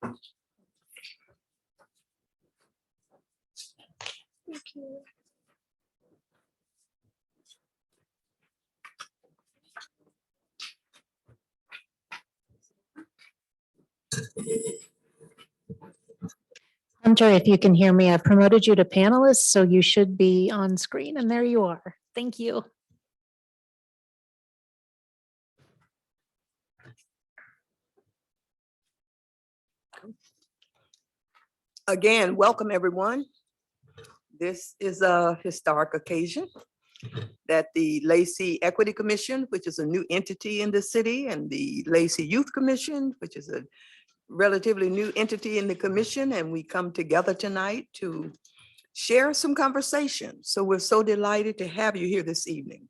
Thank you. Hunter, if you can hear me, I've promoted you to panelist, so you should be on screen, and there you are. Thank you. Again, welcome everyone. This is a historic occasion that the Lacey Equity Commission, which is a new entity in the city, and the Lacey Youth Commission, which is a relatively new entity in the commission, and we come together tonight to share some conversation. So we're so delighted to have you here this evening.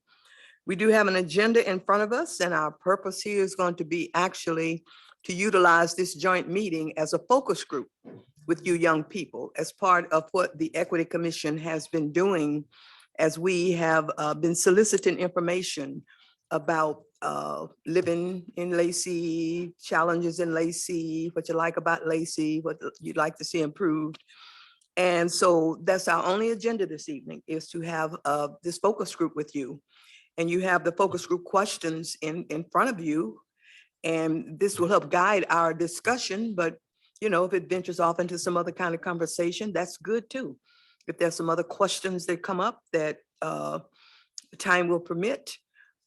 We do have an agenda in front of us, and our purpose here is going to be actually to utilize this joint meeting as a focus group with you young people as part of what the Equity Commission has been doing, as we have been soliciting information about living in Lacey, challenges in Lacey, what you like about Lacey, what you'd like to see improved. And so that's our only agenda this evening, is to have this focus group with you. And you have the focus group questions in front of you. And this will help guide our discussion, but you know, if it ventures off into some other kind of conversation, that's good too. If there's some other questions that come up that time will permit.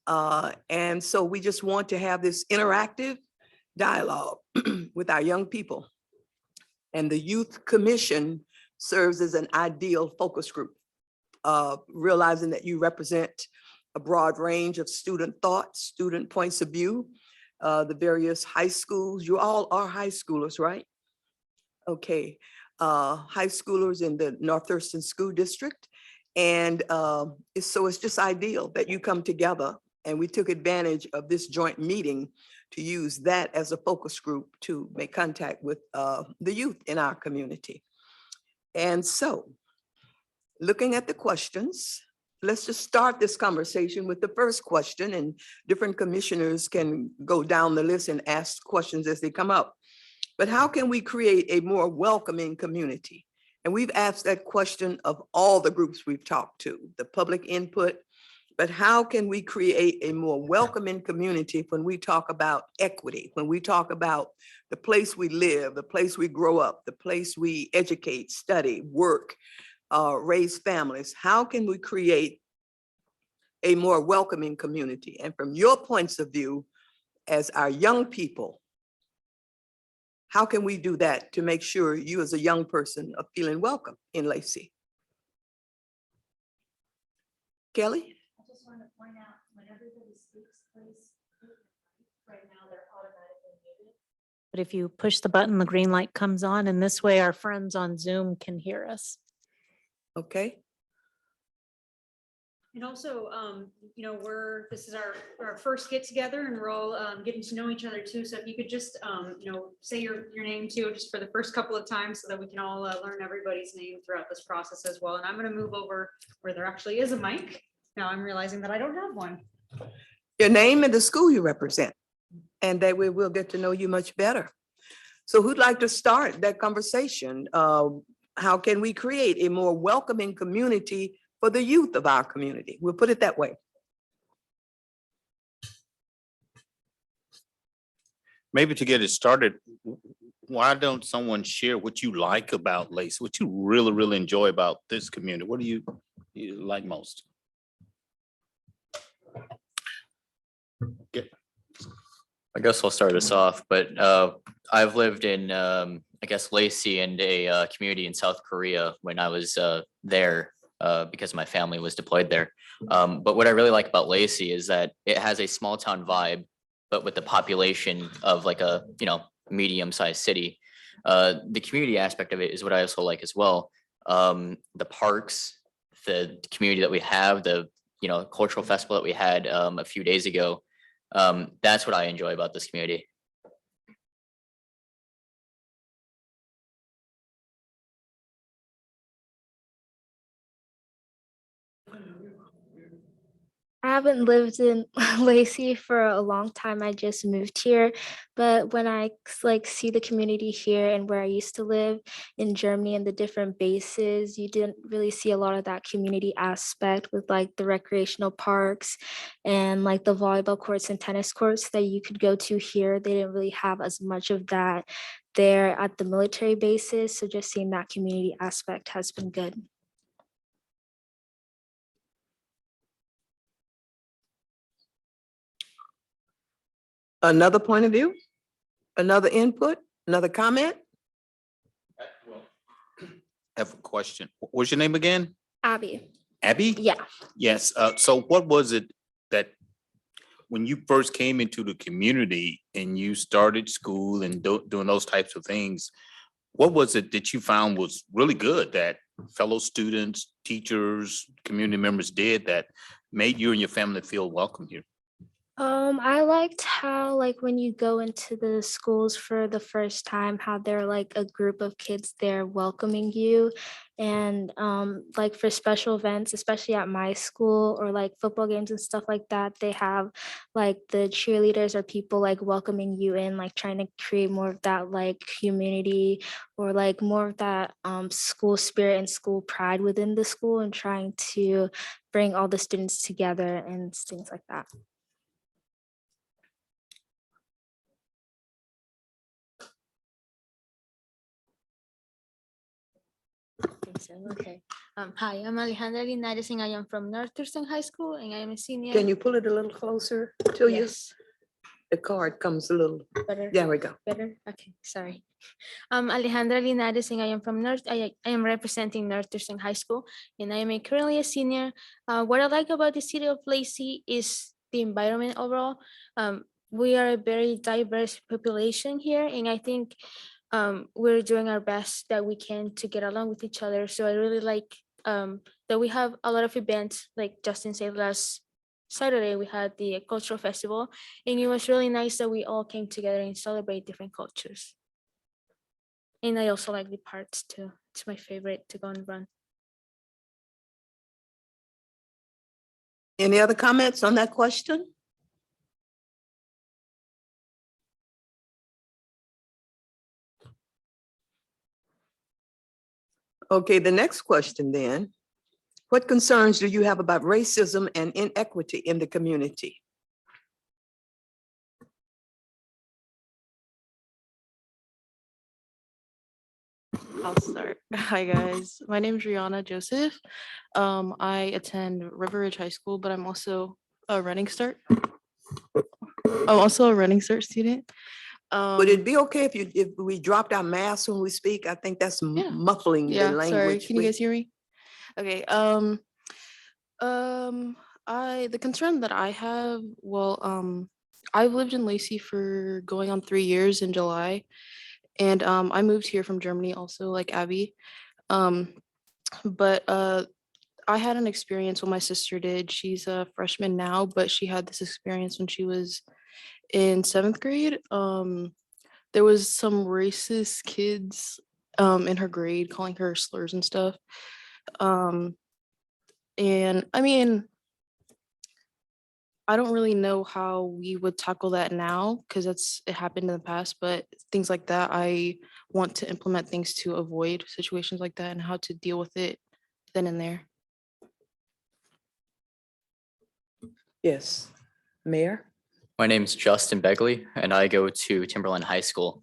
And so we just want to have this interactive dialogue with our young people. And the Youth Commission serves as an ideal focus group, realizing that you represent a broad range of student thoughts, student points of view, the various high schools. You all are high schoolers, right? Okay, high schoolers in the North Thurston School District. And so it's just ideal that you come together, and we took advantage of this joint meeting to use that as a focus group to make contact with the youth in our community. And so looking at the questions, let's just start this conversation with the first question, and different commissioners can go down the list and ask questions as they come up. But how can we create a more welcoming community? And we've asked that question of all the groups we've talked to, the public input, but how can we create a more welcoming community when we talk about equity, when we talk about the place we live, the place we grow up, the place we educate, study, work, raise families? How can we create a more welcoming community? And from your points of view, as our young people, how can we do that to make sure you as a young person are feeling welcome in Lacey? Kelly? I just want to point out, when everybody speaks, please, right now they're automatically muted. But if you push the button, the green light comes on, and this way our friends on Zoom can hear us. Okay. And also, you know, this is our first get together, and we're all getting to know each other too. So if you could just, you know, say your name too, just for the first couple of times, so that we can all learn everybody's name throughout this process as well. And I'm going to move over where there actually is a mic. Now I'm realizing that I don't have one. Your name and the school you represent, and that way we'll get to know you much better. So who'd like to start that conversation? How can we create a more welcoming community for the youth of our community? We'll put it that way. Maybe to get it started, why don't someone share what you like about Lacey, what you really, really enjoy about this community? What do you like most? I guess I'll start us off, but I've lived in, I guess, Lacey and a community in South Korea when I was there because my family was deployed there. But what I really like about Lacey is that it has a small town vibe, but with the population of like a, you know, medium-sized city. The community aspect of it is what I also like as well. The parks, the community that we have, the, you know, cultural festival that we had a few days ago. That's what I enjoy about this community. I haven't lived in Lacey for a long time. I just moved here. But when I like see the community here and where I used to live in Germany and the different bases, you didn't really see a lot of that community aspect with like the recreational parks and like the volleyball courts and tennis courts that you could go to here. They didn't really have as much of that there at the military bases. So just seeing that community aspect has been good. Another point of view? Another input? Another comment? I have a question. What's your name again? Abby. Abby? Yeah. Yes, so what was it that when you first came into the community and you started school and doing those types of things, what was it that you found was really good that fellow students, teachers, community members did that made you and your family feel welcome here? I liked how like when you go into the schools for the first time, how they're like a group of kids there welcoming you. And like for special events, especially at my school or like football games and stuff like that, they have like the cheerleaders or people like welcoming you in, like trying to create more of that like community or like more of that school spirit and school pride within the school and trying to bring all the students together and things like that. Think so, okay. Hi, I'm Alejandra Linares and I am from North Thurston High School and I am a senior. Can you pull it a little closer to you? Yes, The card comes a little, better, there we go. better, okay, sorry. I'm Alejandra Linares and I am from I am representing North Thurston High School and I am currently a senior. What I like about the city of Lacey is the environment overall. We are a very diverse population here and I think we're doing our best that we can to get along with each other. So I really like that we have a lot of events, like Justin said last Saturday, we had the cultural festival, and it was really nice that we all came together and celebrate different cultures. And I also like the parks too. It's my favorite to go and run. Any other comments on that question? Okay, the next question then. What concerns do you have about racism and inequity in the community? I'll start. Hi, guys. My name is Rihanna Joseph. I attend River Ridge High School, but I'm also a Running Start. I'm also a Running Start student. Would it be okay if we dropped our masks when we speak? I think that's Yeah. muffling the Yeah, sorry. language. Can you guys hear me? Okay. The concern that I have, I've lived in Lacey for going on 3 years in July, and I moved here from Germany also, like Abby. But I had an experience what my sister did. She's a freshman now, but she had this experience when she was in 7th grade. There was some racist kids in her grade calling her slurs and stuff. And I mean, I don't really know how we would tackle that now because it happened in the past, but things like that, I want to implement things to avoid situations like that and how to deal with it then and there. Yes, Mayor? My name's Justin Begley, and I go to Timberland High School.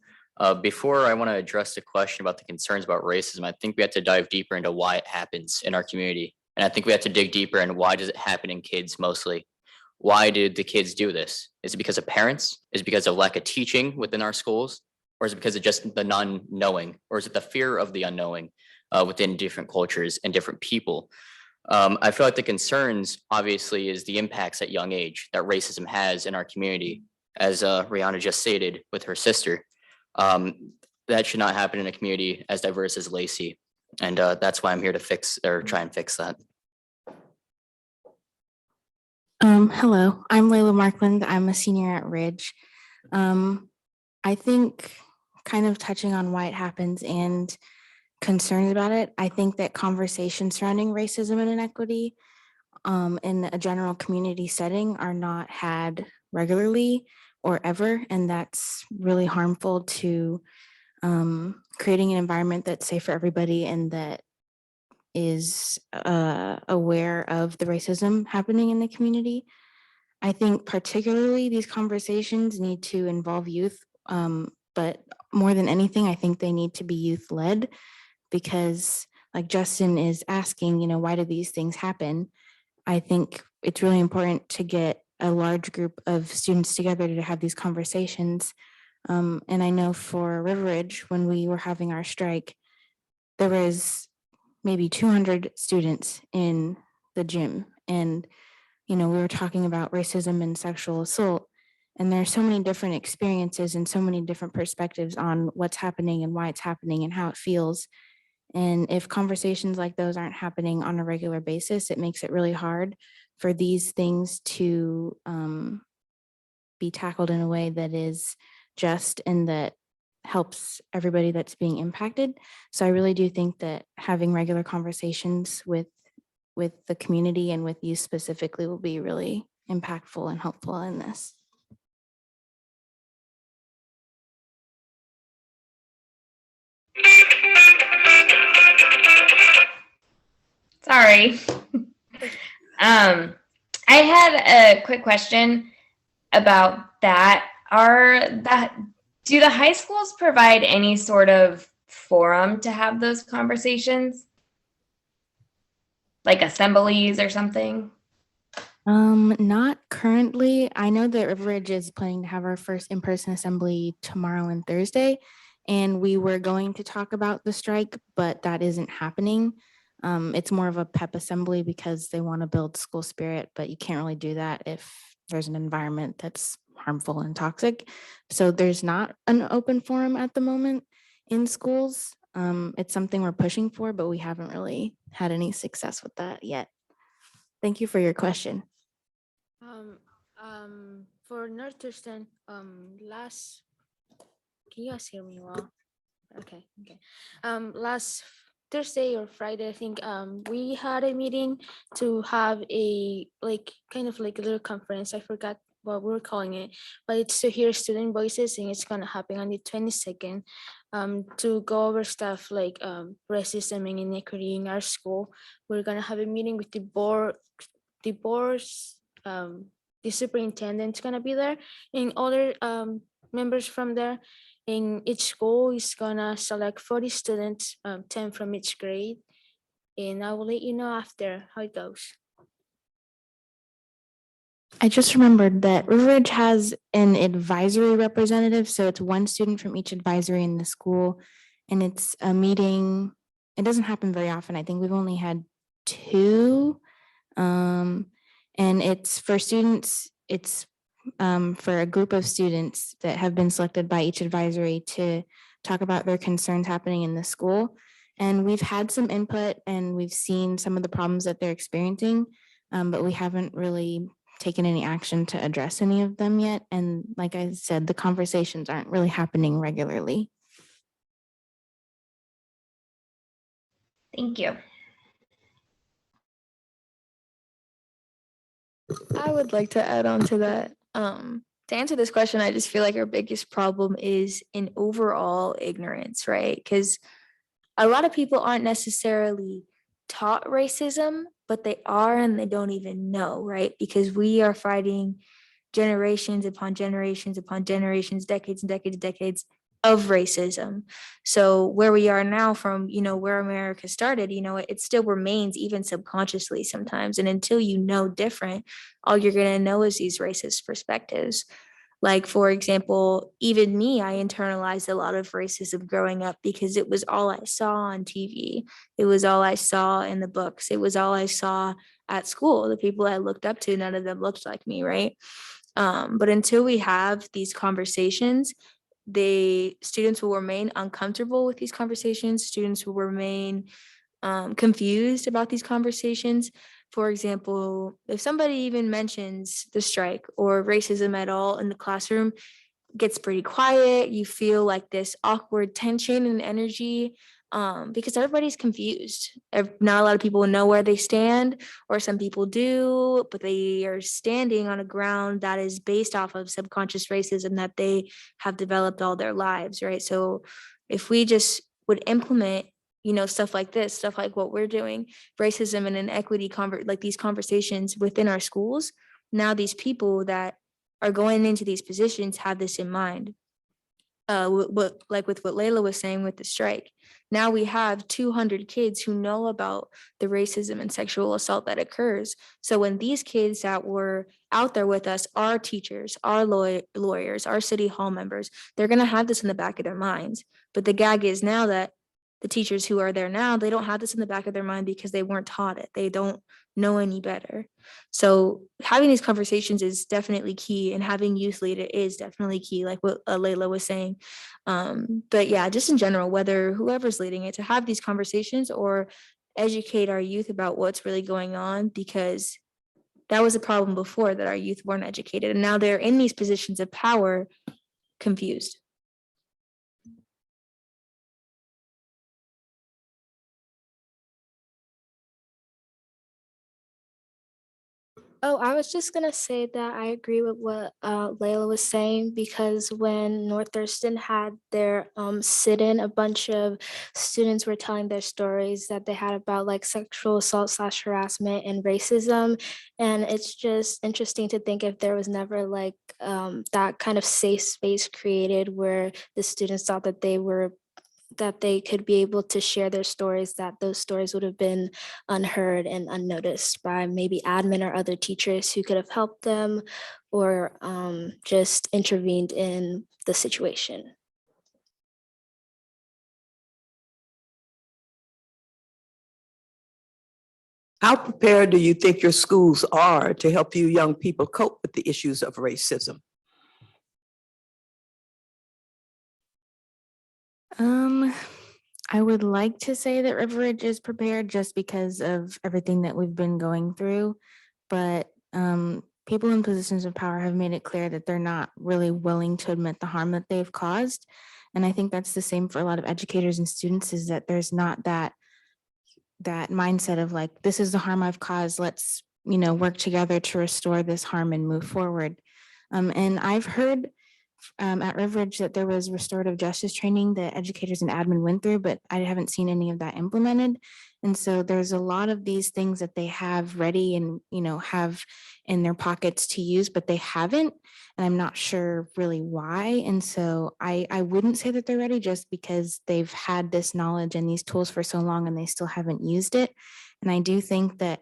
Before I want to address the question about the concerns about racism, I think we have to dive deeper into why it happens in our community. And I think we have to dig deeper in why does it happen in kids mostly? Why did the kids do this? Is it because of parents? Is it because of lack of teaching within our schools? Or is it because of just the non-knowing? Or is it the fear of the unknowing within different cultures and different people? I feel like the concerns obviously is the impacts at young age that racism has in our community, as Rihanna just stated with her sister. That should not happen in a community as diverse as Lacey. And that's why I'm here to fix or try and fix that. Hello, I'm Layla Markland. I'm a senior at Ridge. I think kind of touching on why it happens and concerns about it, I think that conversations surrounding racism and inequity in a general community setting are not had regularly or ever, and that's really harmful to creating an environment that's safe for everybody and that is aware of the racism happening in the community. I think particularly these conversations need to involve youth, but more than anything, I think they need to be youth-led because like Justin is asking, why do these things happen? I think it's really important to get a large group of students together to have these conversations. And I know for River Ridge, when we were having our strike, there was maybe 200 students in the gym. And, we were talking about racism and sexual assault. And there are so many different experiences and so many different perspectives on what's happening and why it's happening and how it feels. And if conversations like those aren't happening on a regular basis, it makes it really hard for these things to be tackled in a way that is just and that helps everybody that's being impacted. So I really do think that having regular conversations with the community and with you specifically will be really impactful and helpful in this. Sorry. I had a quick question about that. Do the high schools provide any sort of forum to have those conversations? Like assemblies or something? Not currently. I know that River Ridge is planning to have our first in-person assembly tomorrow and Thursday, and we were going to talk about the strike, but that isn't happening. It's more of a pep assembly because they want to build school spirit, but you can't really do that if there's an environment that's harmful and toxic. So there's not an open forum at the moment in schools. It's something we're pushing for, but we haven't really had any success with that yet. Thank you for your question. For North Thurston, can you guys hear me well? Okay. Last Thursday or Friday, I think, we had a meeting to have a kind of like a little conference. I forgot what we were calling it, but it's to hear student voices, and it's gonna happen on the 22nd, to go over stuff like racism and inequity in our school. We're gonna have a meeting with the boards, the superintendent's gonna be there, and other members from there. In each school is gonna select 40 students, 10 from each grade, and I will let you know after how it goes. I just remembered that River Ridge has an advisory representative, so it's one student from each advisory in the school, and it's a meeting. It doesn't happen very often. I think we've only had 2, and it's for students. It's for a group of students that have been selected by each advisory to talk about their concerns happening in the school. And we've had some input and we've seen some of the problems that they're experiencing, but we haven't really taken any action to address any of them yet. And like I said, the conversations aren't really happening regularly. Thank you. I would like to add on to that. To answer this question, I just feel like our biggest problem is in overall ignorance, right? Because a lot of people aren't necessarily taught racism, but they are and they don't even know, right? Because we are fighting generations upon generations upon generations, decades and decades and decades of racism. So where we are now from, where America started, it still remains even subconsciously sometimes. And until you know different, all you're going to know is these racist perspectives. Like, for example, even me, I internalized a lot of racism growing up because it was all I saw on TV. It was all I saw in the books. It was all I saw at school. The people I looked up to, none of them looked like me, right? But until we have these conversations, the students will remain uncomfortable with these conversations. Students will remain confused about these conversations. For example, if somebody even mentions the strike or racism at all in the classroom, it gets pretty quiet. You feel like this awkward tension and energy. because everybody's confused. Not a lot of people know where they stand, or some people do, but they are standing on a ground that is based off of subconscious racism that they have developed all their lives, right? So if we just would implement, stuff like this, stuff like what we're doing, racism and inequity, like these conversations within our schools, now these people that are going into these positions have this in mind. Like with what Layla was saying with the strike. Now we have 200 kids who know about the racism and sexual assault that occurs. So when these kids that were out there with us, our teachers, our lawyers, our city hall members, they're going to have this in the back of their minds. But the gag is now that the teachers who are there now, they don't have this in the back of their mind because they weren't taught it. They don't know any better. So having these conversations is definitely key, and having youth leader is definitely key, like what Layla was saying. But yeah, just in general, whether whoever's leading it, to have these conversations or educate our youth about what's really going on, because that was a problem before, that our youth weren't educated, and now they're in these positions of power confused. Oh, I was just gonna say that I agree with what Layla was saying, because when North Thurston had their sit-in, a bunch of students were telling their stories that they had about like sexual assault / harassment and racism. And it's just interesting to think if there was never like that kind of safe space created where the students thought that they could be able to share their stories, that those stories would have been unheard and unnoticed by maybe admin or other teachers who could have helped them, or just intervened in the situation. How prepared do you think your schools are to help you young people cope with the issues of racism? I would like to say that Riveridge is prepared just because of everything that we've been going through, but people in positions of power have made it clear that they're not really willing to admit the harm that they've caused. And I think that's the same for a lot of educators and students, is that there's not that mindset of like, this is the harm I've caused, let's work together to restore this harm and move forward. And I've heard at Riveridge that there was restorative justice training that educators and admin went through, but I haven't seen any of that implemented. And so there's a lot of these things that they have ready and have in their pockets to use, but they haven't, and I'm not sure really why. And so I wouldn't say that they're ready just because they've had this knowledge and these tools for so long and they still haven't used it. And I do think that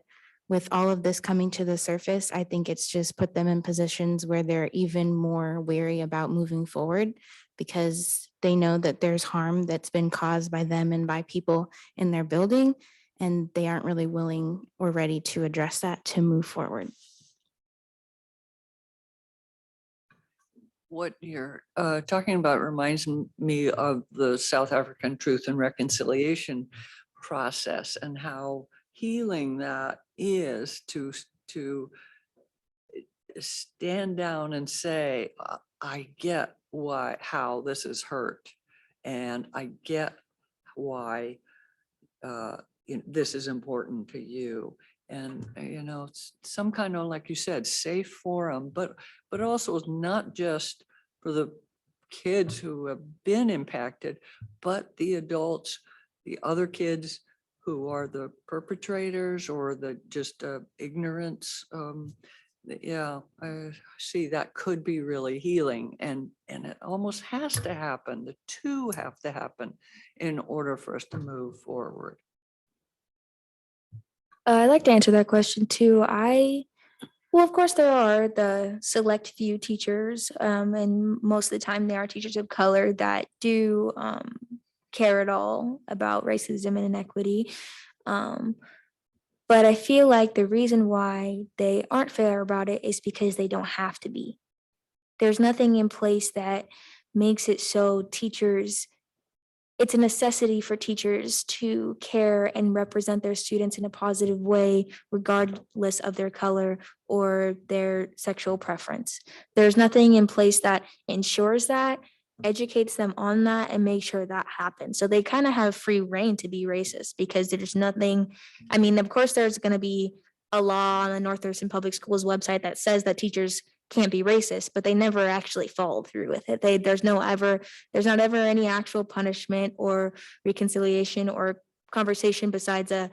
with all of this coming to the surface, I think it's just put them in positions where they're even more wary about moving forward, because they know that there's harm that's been caused by them and by people in their building, and they aren't really willing or ready to address that to move forward. What you're talking about reminds me of the South African Truth and Reconciliation process, and how healing that is to stand down and say, I get how this is hurt, and I get why this is important to you. And it's some kind of, like you said, safe forum, but also it's not just for the kids who have been impacted, but the adults, the other kids who are the perpetrators or the just ignorance. Yeah, I see that could be really healing, and it almost has to happen. The two have to happen in order for us to move forward. I'd like to answer that question too. Well, of course, there are the select few teachers, and most of the time they are teachers of color that do care at all about racism and inequity. But I feel like the reason why they aren't fair about it is because they don't have to be. There's nothing in place that makes it so it's a necessity for teachers to care and represent their students in a positive way, regardless of their color or their sexual preference. There's nothing in place that ensures that. educates them on that and makes sure that happens. So they kind of have free reign to be racist because there's nothing, I mean, of course, there's going to be a law on the North Thurston Public Schools website that says that teachers can't be racist, but they never actually follow through with it. There's not ever any actual punishment or reconciliation or conversation besides a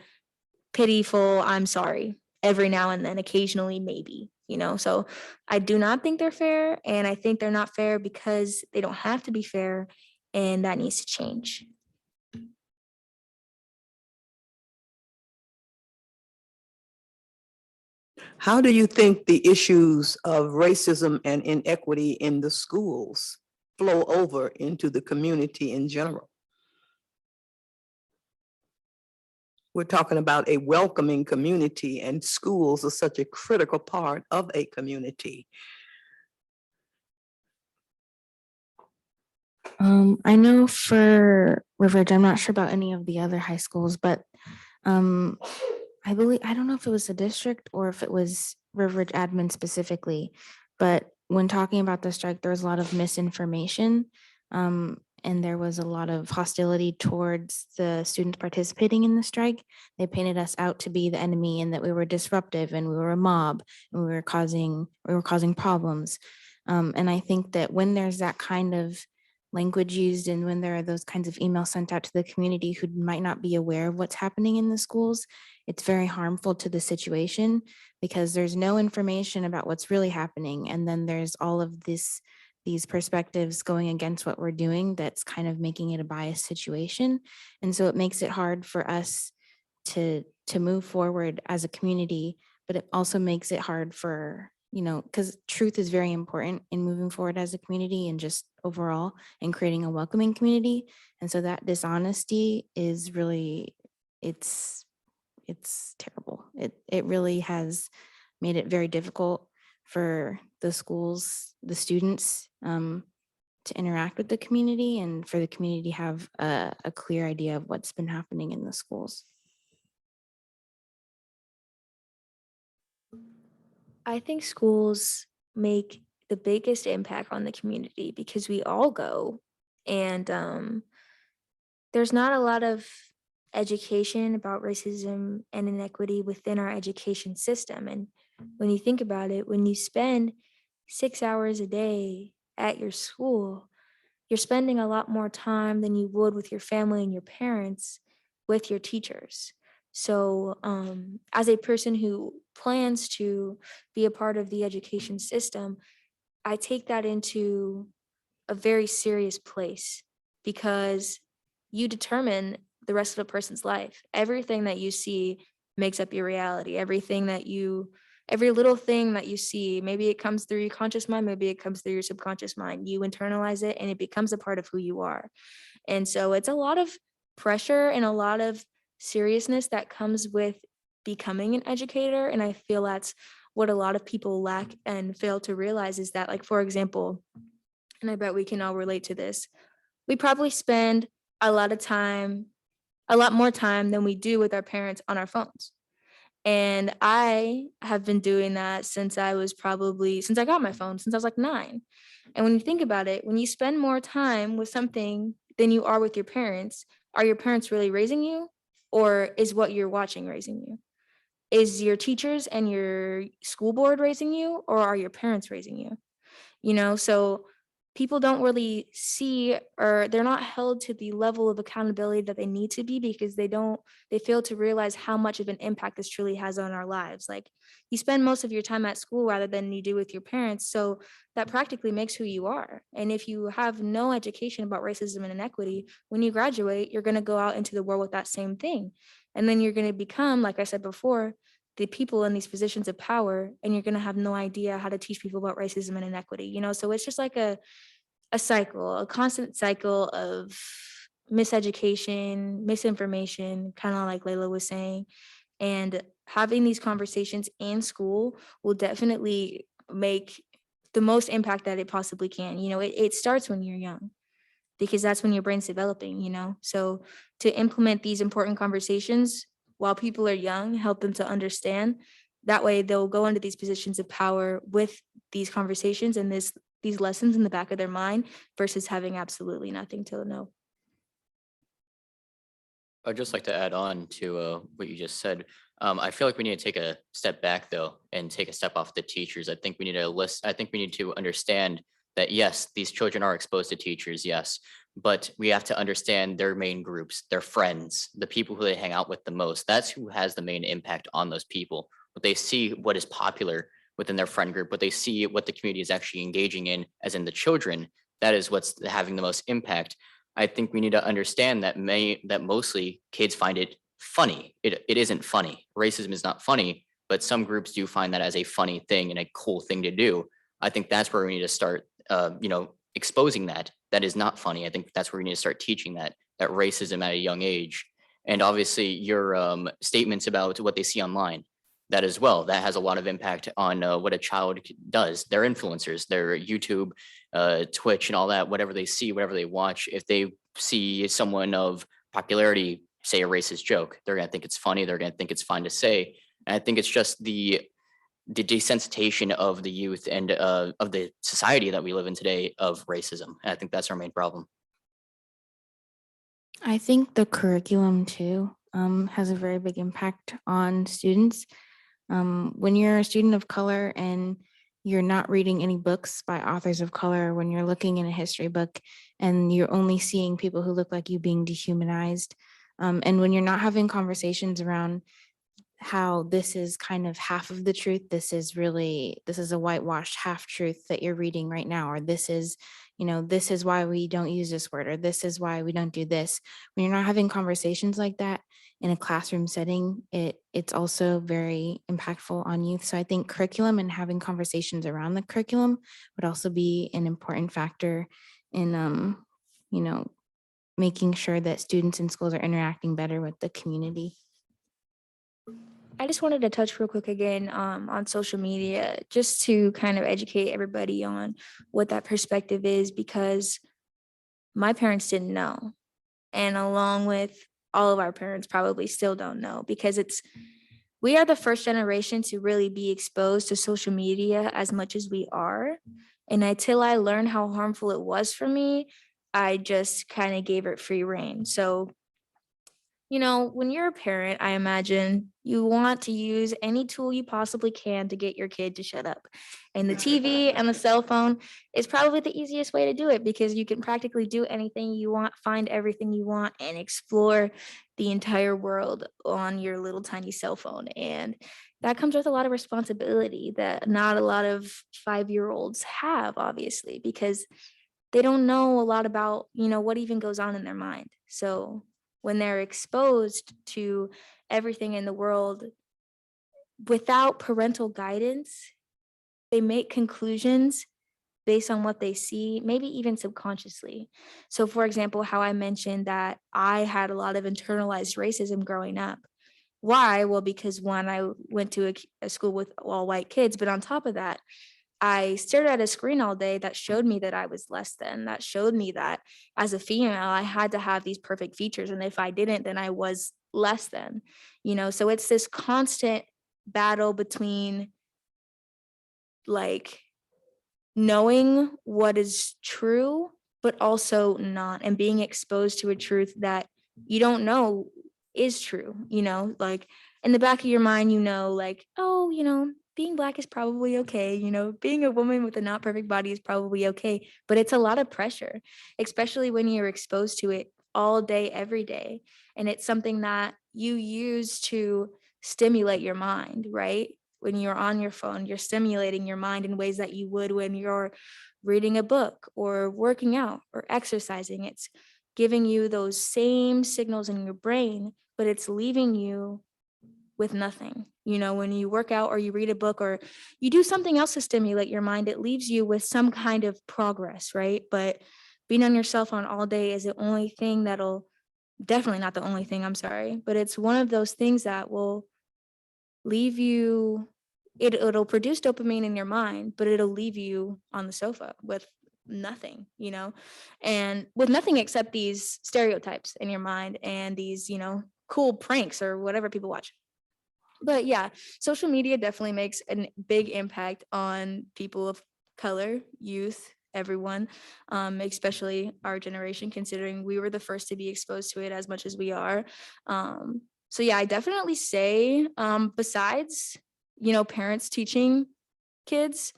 pitiful, I'm sorry, every now and then, occasionally, maybe, so I do not think they're fair. And I think they're not fair because they don't have to be fair. And that needs to change. How do you think the issues of racism and inequity in the schools flow over into the community in general? We're talking about a welcoming community, and schools are such a critical part of a community. I know for Riveridge, I'm not sure about any of the other high schools, but I don't know if it was the district or if it was Riveridge admin specifically, but when talking about the strike, there was a lot of misinformation. And there was a lot of hostility towards the students participating in the strike. They painted us out to be the enemy and that we were disruptive and we were a mob and we were causing problems. And I think that when there's that kind of language used and when there are those kinds of emails sent out to the community who might not be aware of what's happening in the schools, it's very harmful to the situation because there's no information about what's really happening. And then there's all of these perspectives going against what we're doing that's kind of making it a biased situation. And so it makes it hard for us to move forward as a community, but it also makes it hard for, because truth is very important in moving forward as a community and just overall and creating a welcoming community. And so that dishonesty is really, it's terrible. It really has made it very difficult for the schools, the students to interact with the community and for the community to have a clear idea of what's been happening in the schools. I think schools make the biggest impact on the community because we all go and there's not a lot of education about racism and inequity within our education system. And when you think about it, when you spend 6 hours a day at your school, you're spending a lot more time than you would with your family and your parents with your teachers. So as a person who plans to be a part of the education system, I take that into a very serious place because you determine the rest of a person's life. Everything that you see makes up your reality. Every little thing that you see, maybe it comes through your conscious mind, maybe it comes through your subconscious mind. You internalize it and it becomes a part of who you are. And so it's a lot of pressure and a lot of seriousness that comes with becoming an educator. And I feel that's what a lot of people lack and fail to realize is that, like, for example, and I bet we can all relate to this, we probably spend a lot more time than we do with our parents on our phones. And I have been doing that since I got my phone, since I was like 9. And when you think about it, when you spend more time with something than you are with your parents, are your parents really raising you? Or is what you're watching raising you? Is your teachers and your school board raising you, or are your parents raising you? So people don't really see, or they're not held to the level of accountability that they need to be because they fail to realize how much of an impact this truly has on our lives. Like, you spend most of your time at school rather than you do with your parents. So that practically makes who you are. And if you have no education about racism and inequity, when you graduate, you're going to go out into the world with that same thing. And then you're going to become, like I said before, the people in these positions of power, and you're going to have no idea how to teach people about racism and inequity. So it's just like a cycle, a constant cycle of miseducation, misinformation, kind of like Layla was saying. And having these conversations in school will definitely make the most impact that it possibly can. It starts when you're young because that's when your brain's developing. So to implement these important conversations while people are young, help them to understand. That way they'll go into these positions of power with these conversations and this these lessons in the back of their mind versus having absolutely nothing to know. I'd just like to add on to what you just said. I feel like we need to take a step back though and take a step off the teachers. I think we need to I think we need to understand that yes, these children are exposed to teachers, yes, but we have to understand their main groups, their friends, the people who they hang out with the most. That's who has the main impact on those people. What they see, what is popular within their friend group, what they see, what the community is actually engaging in, as in the children, that is what's having the most impact. I think we need to understand that mostly kids find it funny. It isn't funny. Racism is not funny, but some groups do find that as a funny thing and a cool thing to do. I think that's where we need to start, exposing that. That is not funny. I think that's where we need to start teaching that racism at a young age. And obviously, your statements about what they see online, that as well, that has a lot of impact on what a child does. Their influencers, their YouTube, Twitch, and all that. Whatever they see, whatever they watch. If they see someone of popularity say a racist joke, they're gonna think it's funny. They're gonna think it's fine to say. And I think it's just the desensitization of the youth and of the society that we live in today of racism. And I think that's our main problem. I think the curriculum too has a very big impact on students. When you're a student of color and you're not reading any books by authors of color, when you're looking in a history book and you're only seeing people who look like you being dehumanized, and when you're not having conversations around how this is kind of half of the truth, this is a whitewashed half truth that you're reading right now, or this is why we don't use this word, or this is why we don't do this. When you're not having conversations like that in a classroom setting, it's also very impactful on youth. So I think curriculum and having conversations around the curriculum would also be an important factor in making sure that students in schools are interacting better with the community. I just wanted to touch real quick again on social media, just to kind of educate everybody on what that perspective is, because my parents didn't know. And along with all of our parents probably still don't know, because we are the first generation to really be exposed to social media as much as we are. And until I learned how harmful it was for me, I just kind of gave it free rein. So when you're a parent, I imagine you want to use any tool you possibly can to get your kid to shut up. And the TV and the cell phone is probably the easiest way to do it, because you can practically do anything you want, find everything you want, and explore the entire world on your little tiny cell phone. And that comes with a lot of responsibility that not a lot of 5-year-olds have, obviously, because they don't know a lot about, what even goes on in their mind. So when they're exposed to everything in the world without parental guidance, they make conclusions based on what they see, maybe even subconsciously. So for example, how I mentioned that I had a lot of internalized racism growing up. Why? Well, because one, I went to a school with all white kids, but on top of that, I stared at a screen all day that showed me that I was less than, that showed me that as a female, I had to have these perfect features. And if I didn't, then I was less than, so it's this constant battle between like knowing what is true, but also not, and being exposed to a truth that you don't know is true, like in the back of your mind, like, oh, being Black is probably okay, being a woman with a not perfect body is probably okay, but it's a lot of pressure, especially when you're exposed to it all day, every day. And it's something that you use to stimulate your mind, right? When you're on your phone, you're stimulating your mind in ways that you would when you're reading a book or working out or exercising. It's giving you those same signals in your brain, but it's leaving you with nothing. When you work out or you read a book or you do something else to stimulate your mind, it leaves you with some kind of progress, right? But being on your cell phone all day is the only thing definitely not the only thing, I'm sorry, but it's one of those things that will leave you, it'll produce dopamine in your mind, but it'll leave you on the sofa with nothing, and with nothing except these stereotypes in your mind and these, cool pranks or whatever people watch. But yeah, social media definitely makes a big impact on people of color, youth, everyone, especially our generation, considering we were the first to be exposed to it as much as we are. So yeah, I definitely say, besides, parents teaching kids,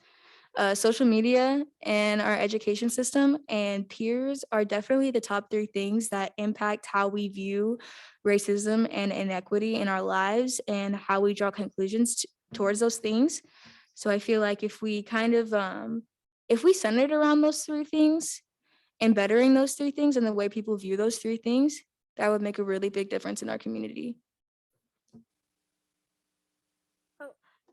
social media and our education system and peers are definitely the top three things that impact how we view racism and inequity in our lives and how we draw conclusions towards those things. So I feel like if we kind of, if we centered around those three things and bettering those three things and the way people view those three things, that would make a really big difference in our community.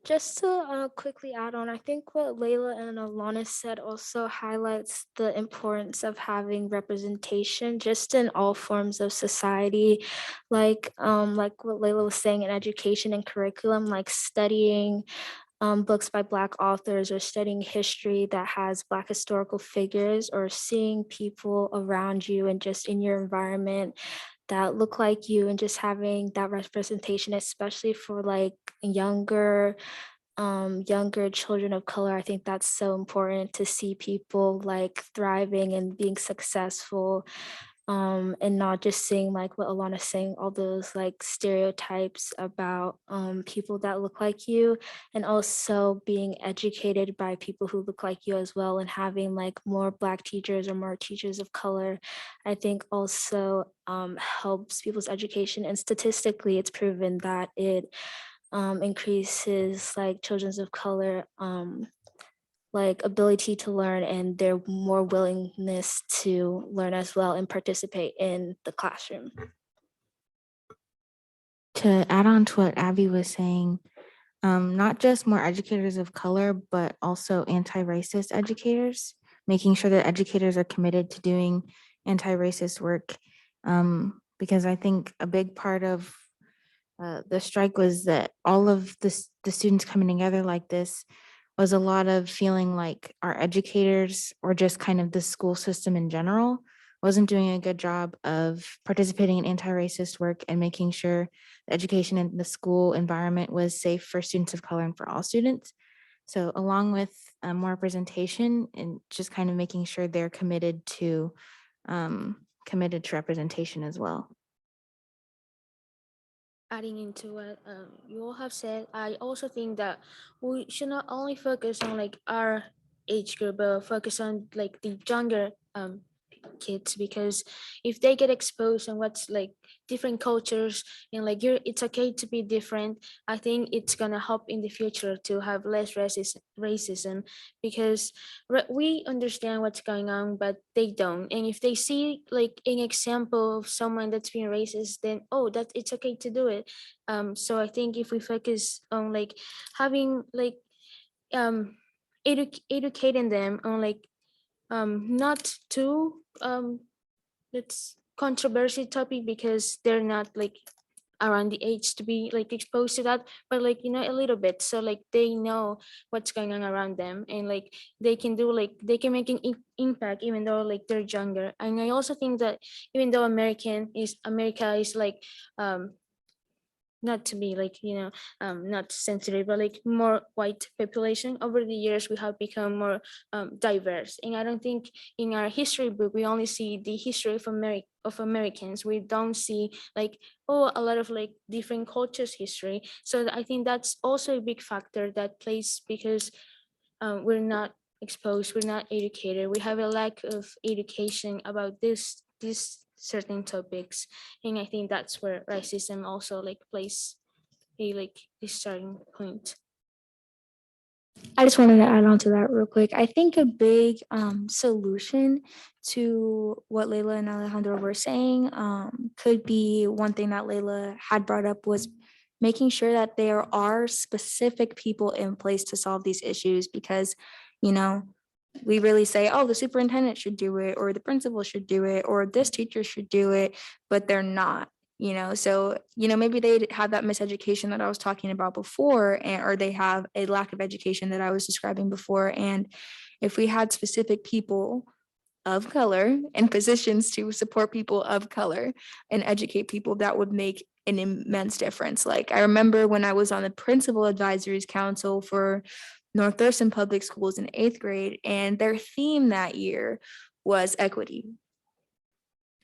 Just to quickly add on, I think what Layla and Alana said also highlights the importance of having representation just in all forms of society, like what Layla was saying in education and curriculum, like studying books by Black authors or studying history that has Black historical figures or seeing people around you and just in your environment that look like you and just having that representation, especially for like younger children of color. I think that's so important to see people like thriving and being successful, and not just seeing like what Alana's saying, all those like stereotypes about people that look like you, and also being educated by people who look like you as well, and having like more Black teachers or more teachers of color, I think also helps people's education. And statistically, it's proven that it increases like children of color like ability to learn and their more willingness to learn as well and participate in the classroom. To add on to what Abby was saying, not just more educators of color, but also anti-racist educators, making sure that educators are committed to doing anti-racist work. Because I think a big part of the strike was that all of the students coming together like this was a lot of feeling like our educators or just kind of the school system in general wasn't doing a good job of participating in anti-racist work and making sure the education in the school environment was safe for students of color and for all students. So along with more representation and just kind of making sure they're committed to representation as well. Adding into what you all have said, I also think that we should not only focus on like our age group, but focus on like the younger kids, because if they get exposed on what's like different cultures and like it's okay to be different, I think it's gonna help in the future to have less racism, because we understand what's going on but they don't, and if they see like an example of someone that's being racist, then oh, that it's okay to do it. So I think if we focus on like having like educating them on like not too it's controversial topic because they're not like around the age to be like exposed to that, but like a little bit, so like they know what's going on around them and like they can do like they can make an impact even though like they're younger. And I also think that even though America is like not to be like not sensitive, but like more white population, over the years we have become more diverse, and I don't think in our history book we only see the history of Americans. We don't see like a lot of like different cultures history. So I think that's also a big factor that plays, because we're not exposed, we're not educated, we have a lack of education about these certain topics, and I think that's where racism also like plays a starting point. I just wanted to add on to that real quick. I think a big solution to what Layla and Alejandro were saying could be one thing that Layla had brought up was making sure that there are specific people in place to solve these issues, because, we really say, oh, the superintendent should do it, or the principal should do it, or this teacher should do it, but they're not. So maybe they have that miseducation that I was talking about before, or they have a lack of education that I was describing before. And if we had specific people of color in positions to support people of color and educate people, that would make an immense difference. Like I remember when I was on the principal advisories council for North Thurston Public Schools in 8th grade, and their theme that year was equity.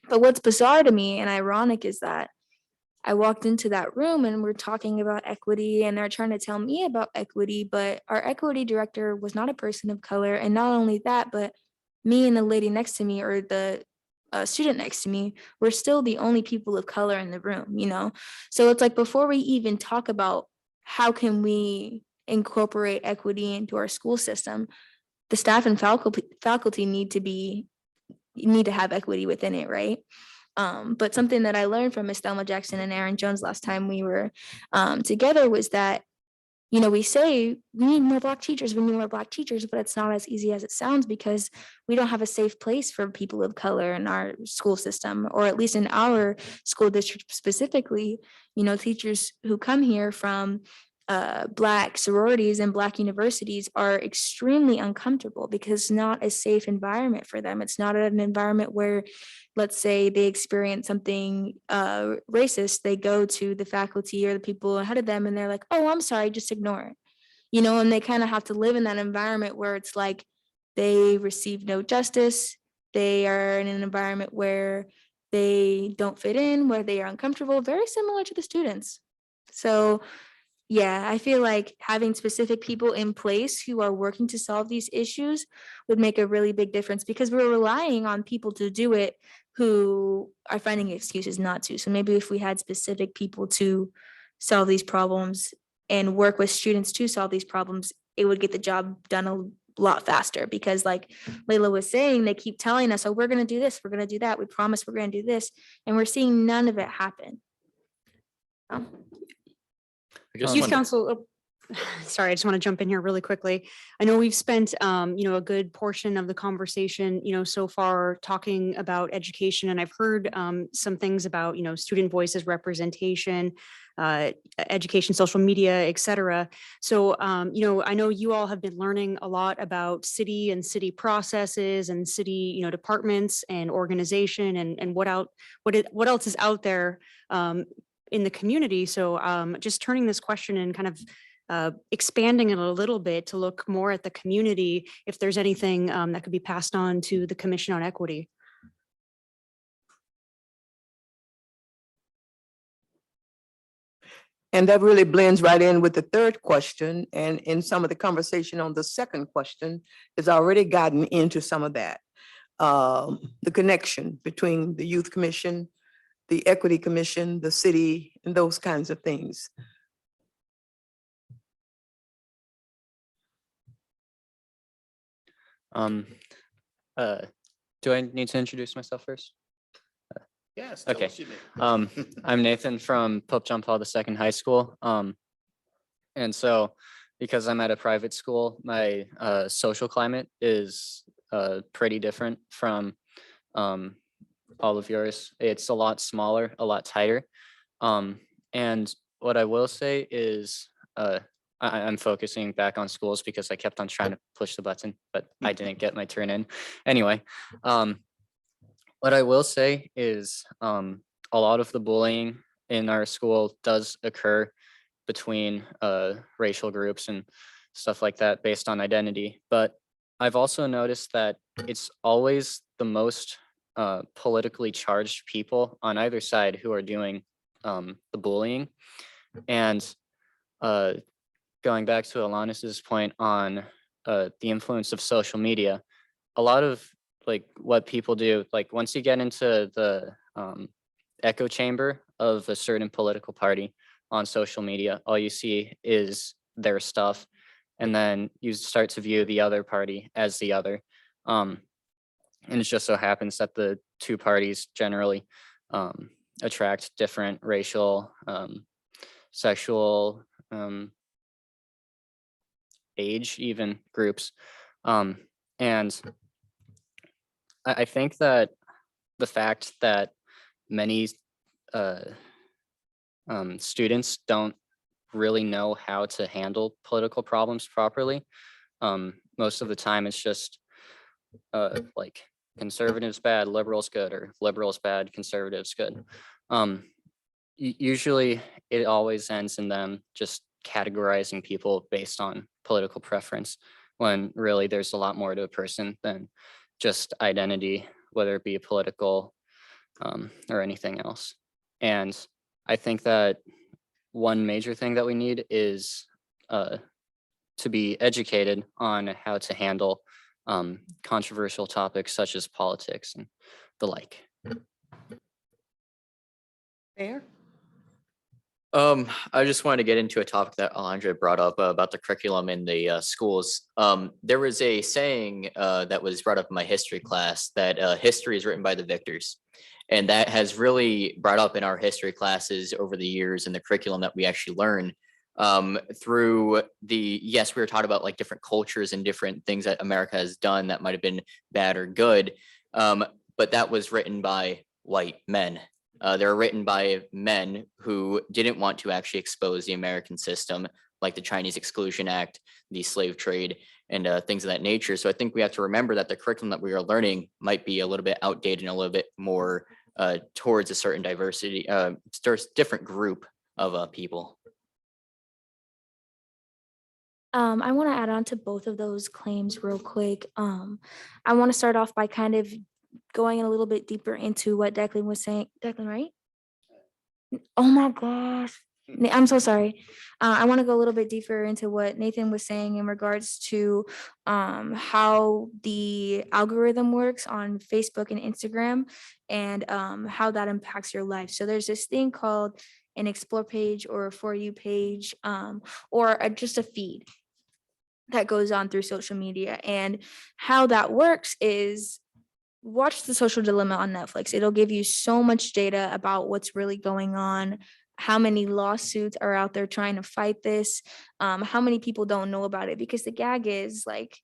But what's bizarre to me and ironic is that I walked into that room and we're talking about equity and they're trying to tell me about equity, but our equity director was not a person of color. And not only that, but me and the lady next to me, or the student next to me, were still the only people of color in the room, you know? So it's like, before we even talk about how can we incorporate equity into our school system, the staff and faculty need to have equity within it, right? But something that I learned from Miss Thelma Jackson and Aaron Jones last time we were together was that, you know, we say we need more Black teachers, we need more Black teachers, but it's not as easy as it sounds, because we don't have a safe place for people of color in our school system, or at least in our school district specifically. You know, teachers who come here from Black sororities and Black universities are extremely uncomfortable because it's not a safe environment for them. It's not an environment where, let's say, they experience something racist, they go to the faculty or the people ahead of them and they're like, oh, I'm sorry, just ignore it. You know, and they kind of have to live in that environment where it's like they receive no justice. They are in an environment where they don't fit in, where they are uncomfortable, very similar to the students. So yeah, I feel like having specific people in place who are working to solve these issues would make a really big difference, because we're relying on people to do it who are finding excuses not to. So maybe if we had specific people to solve these problems and work with students to solve these problems, it would get the job done a lot faster, because like Layla was saying, they keep telling us, oh, we're going to do this, we're going to do that, we promise we're going to do this, and we're seeing none of it happen. I just Youth wanted- Council, sorry, I just want to jump in here really quickly. I know we've spent, a good portion of the conversation, so far talking about education, and I've heard some things about, student voices, representation, education, social media, et cetera. So, I know you all have been learning a lot about city and city processes and city, departments and organization and what else is out there in the community. So just turning this question and kind of expanding it a little bit to look more at the community, if there's anything that could be passed on to the Commission on Equity. And that really blends right in with the third question. And in some of the conversation on the second question has already gotten into some of that. The connection between the Youth Commission, the Equity Commission, the city, and those kinds of things. Do I need to introduce myself first? Yes. Okay. I'm Nathan from Pope John Paul II High School. And so because I'm at a private school, my social climate is pretty different from all of yours. It's a lot smaller, a lot tighter. And what I will say is I'm focusing back on schools because I kept on trying to push the button, but I didn't get my turn in. Anyway, what I will say is a lot of the bullying in our school does occur between racial groups and stuff like that based on identity. But I've also noticed that it's always the most politically charged people on either side who are doing the bullying. And going back to Alanis's point on the influence of social media, a lot of like what people do, like once you get into the echo chamber of a certain political party on social media, all you see is their stuff. And then you start to view the other party as the other. And it just so happens that the two parties generally attract different racial, sexual, age, even groups. And I think that the fact that many students don't really know how to handle political problems properly. Most of the time it's just like conservatives bad, liberals good, or liberals bad, conservatives good. Usually it always ends in them just categorizing people based on political preference, when really there's a lot more to a person than just identity, whether it be political or anything else. And I think that one major thing that we need is to be educated on how to handle controversial topics such as politics and the like. Mayor? I just wanted to get into a topic that Alondra brought up about the curriculum in the schools. There was a saying that was brought up in my history class that history is written by the victors. And that has really brought up in our history classes over the years and the curriculum that we actually learn through yes, we were taught about like different cultures and different things that America has done that might have been bad or good. But that was written by white men. They were written by men who didn't want to actually expose the American system, like the Chinese Exclusion Act, the slave trade, and things of that nature. So I think we have to remember that the curriculum that we are learning might be a little bit outdated and a little bit more towards a certain diversity, different group of people. I want to add on to both of those claims real quick. I want to start off by kind of going a little bit deeper into what Declan was saying. Declan, right? Oh my gosh. I'm so sorry. I want to go a little bit deeper into what Nathan was saying in regards to how the algorithm works on Facebook and Instagram and how that impacts your life. So there's this thing called an explore page or a For You page or just a feed that goes on through social media. And how that works is watch The Social Dilemma on Netflix. It'll give you so much data about what's really going on, how many lawsuits are out there trying to fight this, how many people don't know about it. Because the gag is like,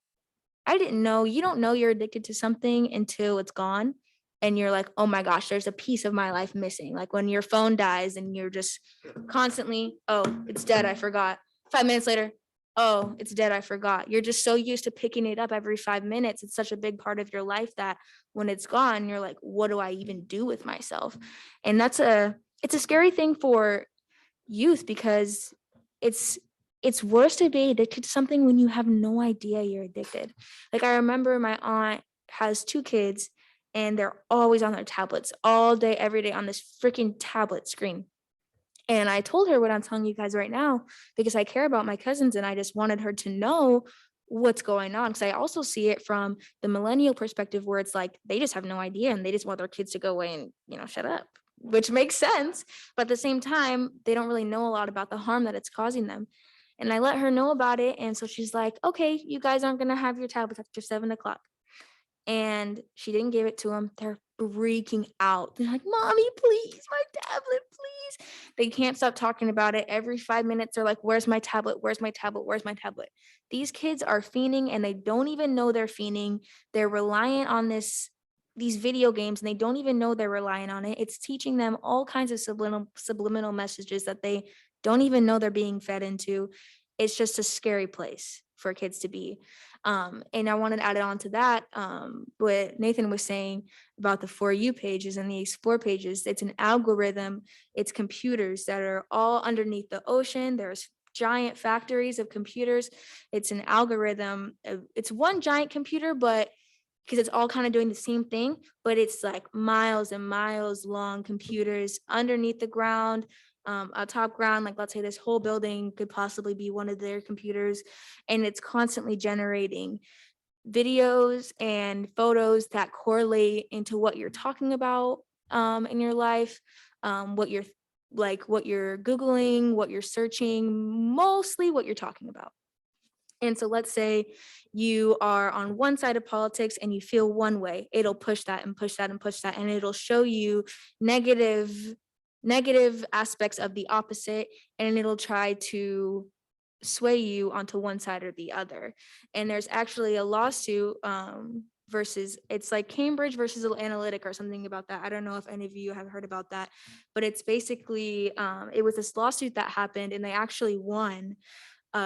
I didn't know, you don't know you're addicted to something until it's gone. And you're like, oh my gosh, there's a piece of my life missing. Like when your phone dies and you're just constantly, oh, it's dead, I forgot. 5 minutes later, oh, it's dead, I forgot. You're just so used to picking it up every 5 minutes. It's such a big part of your life that when it's gone, you're like, what do I even do with myself? And it's a scary thing for youth because it's worse to be addicted to something when you have no idea you're addicted. Like I remember my aunt has 2 kids and they're always on their tablets all day, every day on this freaking tablet screen. And I told her what I'm telling you guys right now because I care about my cousins and I just wanted her to know what's going on. Because I also see it from the millennial perspective where it's like they just have no idea and they just want their kids to go away and, shut up, which makes sense. But at the same time, they don't really know a lot about the harm that it's causing them. And I let her know about it. And so she's like, okay, you guys aren't going to have your tablets after 7:00. And she didn't give it to them. They're freaking out. They're like, mommy, please, my tablet, please. They can't stop talking about it. Every 5 minutes, they're like, where's my tablet? Where's my tablet? Where's my tablet? These kids are fiending and they don't even know they're fiending. They're reliant on these video games and they don't even know they're relying on it. It's teaching them all kinds of subliminal messages that they don't even know they're being fed into. It's just a scary place for kids to be. And I wanted to add on to that, what Nathan was saying about the For You pages and the Explore pages. It's an algorithm. It's computers that are all underneath the ocean. There's giant factories of computers. It's an algorithm. It's one giant computer, but because it's all kind of doing the same thing, but it's like miles and miles long computers underneath the ground. Top ground, like let's say this whole building could possibly be one of their computers, and it's constantly generating videos and photos that correlate into what you're talking about in your life, what you're Googling, what you're searching, mostly what you're talking about. And so let's say you are on one side of politics and you feel one way, it'll push that and push that and push that, and it'll show you negative aspects of the opposite, and it'll try to sway you onto one side or the other. And there's actually a lawsuit versus, it's like Cambridge versus Analytic or something about that. I don't know if any of you have heard about that, but it's basically it was this lawsuit that happened and they actually won.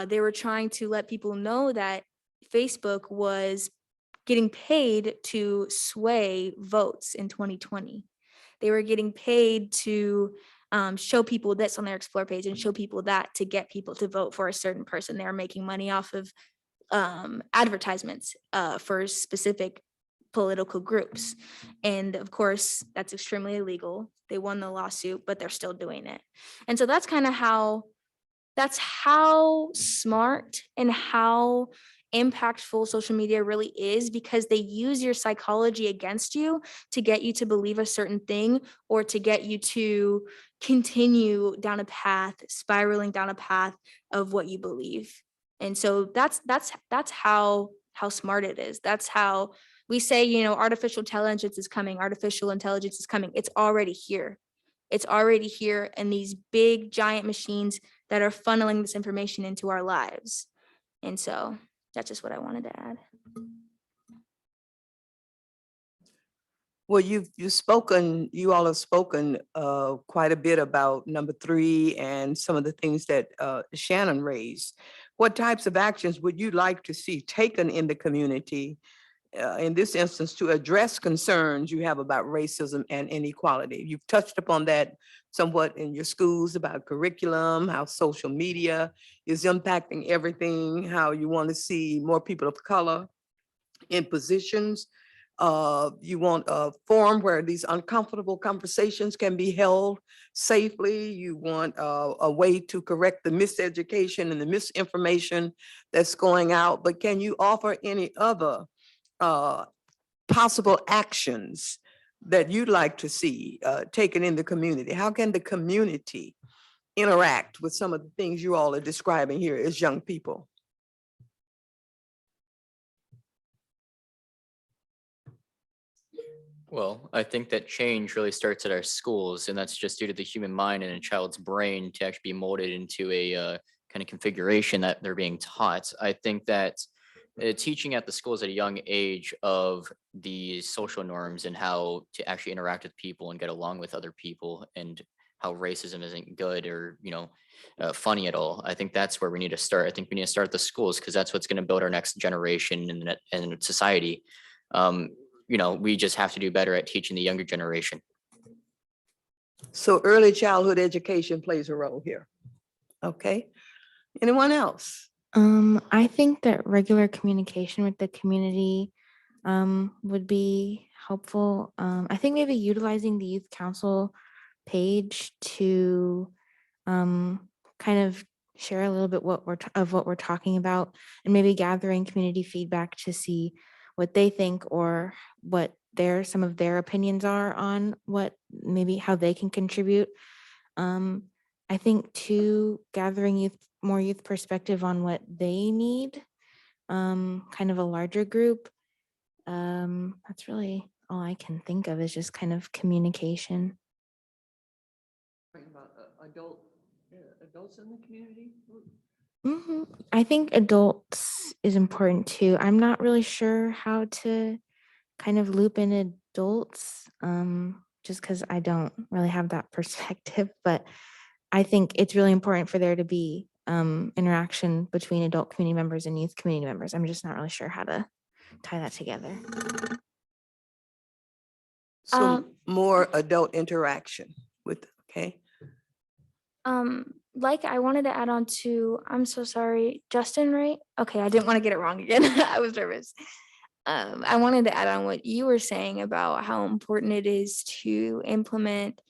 They were trying to let people know that Facebook was getting paid to sway votes in 2020. They were getting paid to show people this on their explore page and show people that to get people to vote for a certain person. They're making money off of advertisements for specific political groups. And of course, that's extremely illegal. They won the lawsuit, but they're still doing it. And so that's kind of that's how smart and how impactful social media really is, because they use your psychology against you to get you to believe a certain thing or to get you to continue down a path, spiraling down a path of what you believe. And so that's how smart it is. That's how we say, you know, artificial intelligence is coming, artificial intelligence is coming. It's already here. It's already here, and these big giant machines that are funneling this information into our lives. And so that's just what I wanted to add. Well, you all have spoken quite a bit about number 3 and some of the things that Shannon raised. What types of actions would you like to see taken in the community, in this instance, to address concerns you have about racism and inequality? You've touched upon that somewhat in your schools about curriculum, how social media is impacting everything, how you want to see more people of color in positions. You want a forum where these uncomfortable conversations can be held safely. You want a way to correct the miseducation and the misinformation that's going out. But can you offer any other possible actions that you'd like to see taken in the community? How can the community interact with some of the things you all are describing here as young people? Well, I think that change really starts at our schools, and that's just due to the human mind and a child's brain to actually be molded into a kind of configuration that they're being taught. I think that teaching at the schools at a young age of the social norms and how to actually interact with people and get along with other people, and how racism isn't good or, you know, funny at all. I think that's where we need to start. I think we need to start at the schools, because that's what's going to build our next generation and society. You know, we just have to do better at teaching the younger generation. So early childhood education plays a role here. Okay. Anyone else? I think that regular communication with the community would be helpful. I think maybe utilizing the youth council page to kind of share a little bit what we're talking about, and maybe gathering community feedback to see what they think or what some of their opinions are on what maybe how they can contribute. I think too, gathering more youth perspective on what they need, kind of a larger group. That's really all I can think of, is just kind of communication. Talking about adults in the community? I think adults is important too. I'm not really sure how to kind of loop in adults, just because I don't really have that perspective, but I think it's really important for there to be interaction between adult community members and youth community members. I'm just not really sure how to tie that together. So more adult interaction with, okay. Like I wanted to add on to, I'm so sorry, Justin, right? Okay, I didn't want to get it wrong again. I was nervous. I wanted to add on what you were saying about how important it is to implement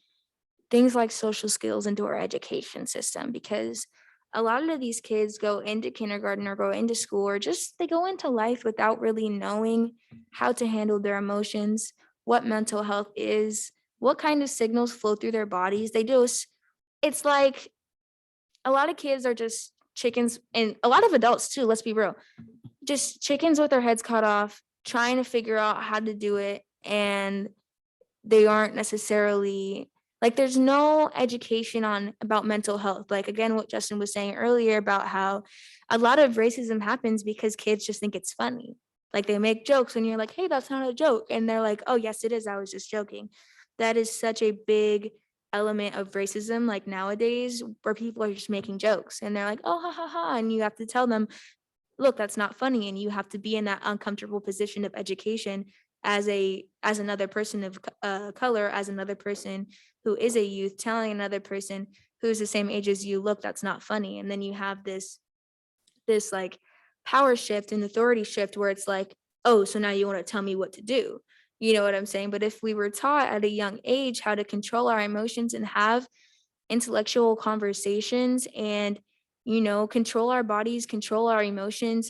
things like social skills into our education system, because a lot of these kids go into kindergarten or go into school, or just they go into life without really knowing how to handle their emotions, what mental health is, what kind of signals flow through their bodies. It's like a lot of kids are just chickens, and a lot of adults too, let's be real, just chickens with their heads cut off, trying to figure out how to do it. And they aren't necessarily like, there's no education about mental health. Like, again, what Justin was saying earlier about how a lot of racism happens because kids just think it's funny. Like, they make jokes and you're like, hey, that's not a joke. And they're like, oh, yes, it is. I was just joking. That is such a big element of racism, like nowadays, where people are just making jokes and they're like, oh, ha, ha, ha. And you have to tell them, look, that's not funny. And you have to be in that uncomfortable position of education as another person of color, as another person who is a youth, telling another person who's the same age as you, look, that's not funny. And then you have this like power shift and authority shift where it's like, oh, so now you want to tell me what to do. You know what I'm saying? But if we were taught at a young age how to control our emotions and have intellectual conversations and, control our bodies, control our emotions,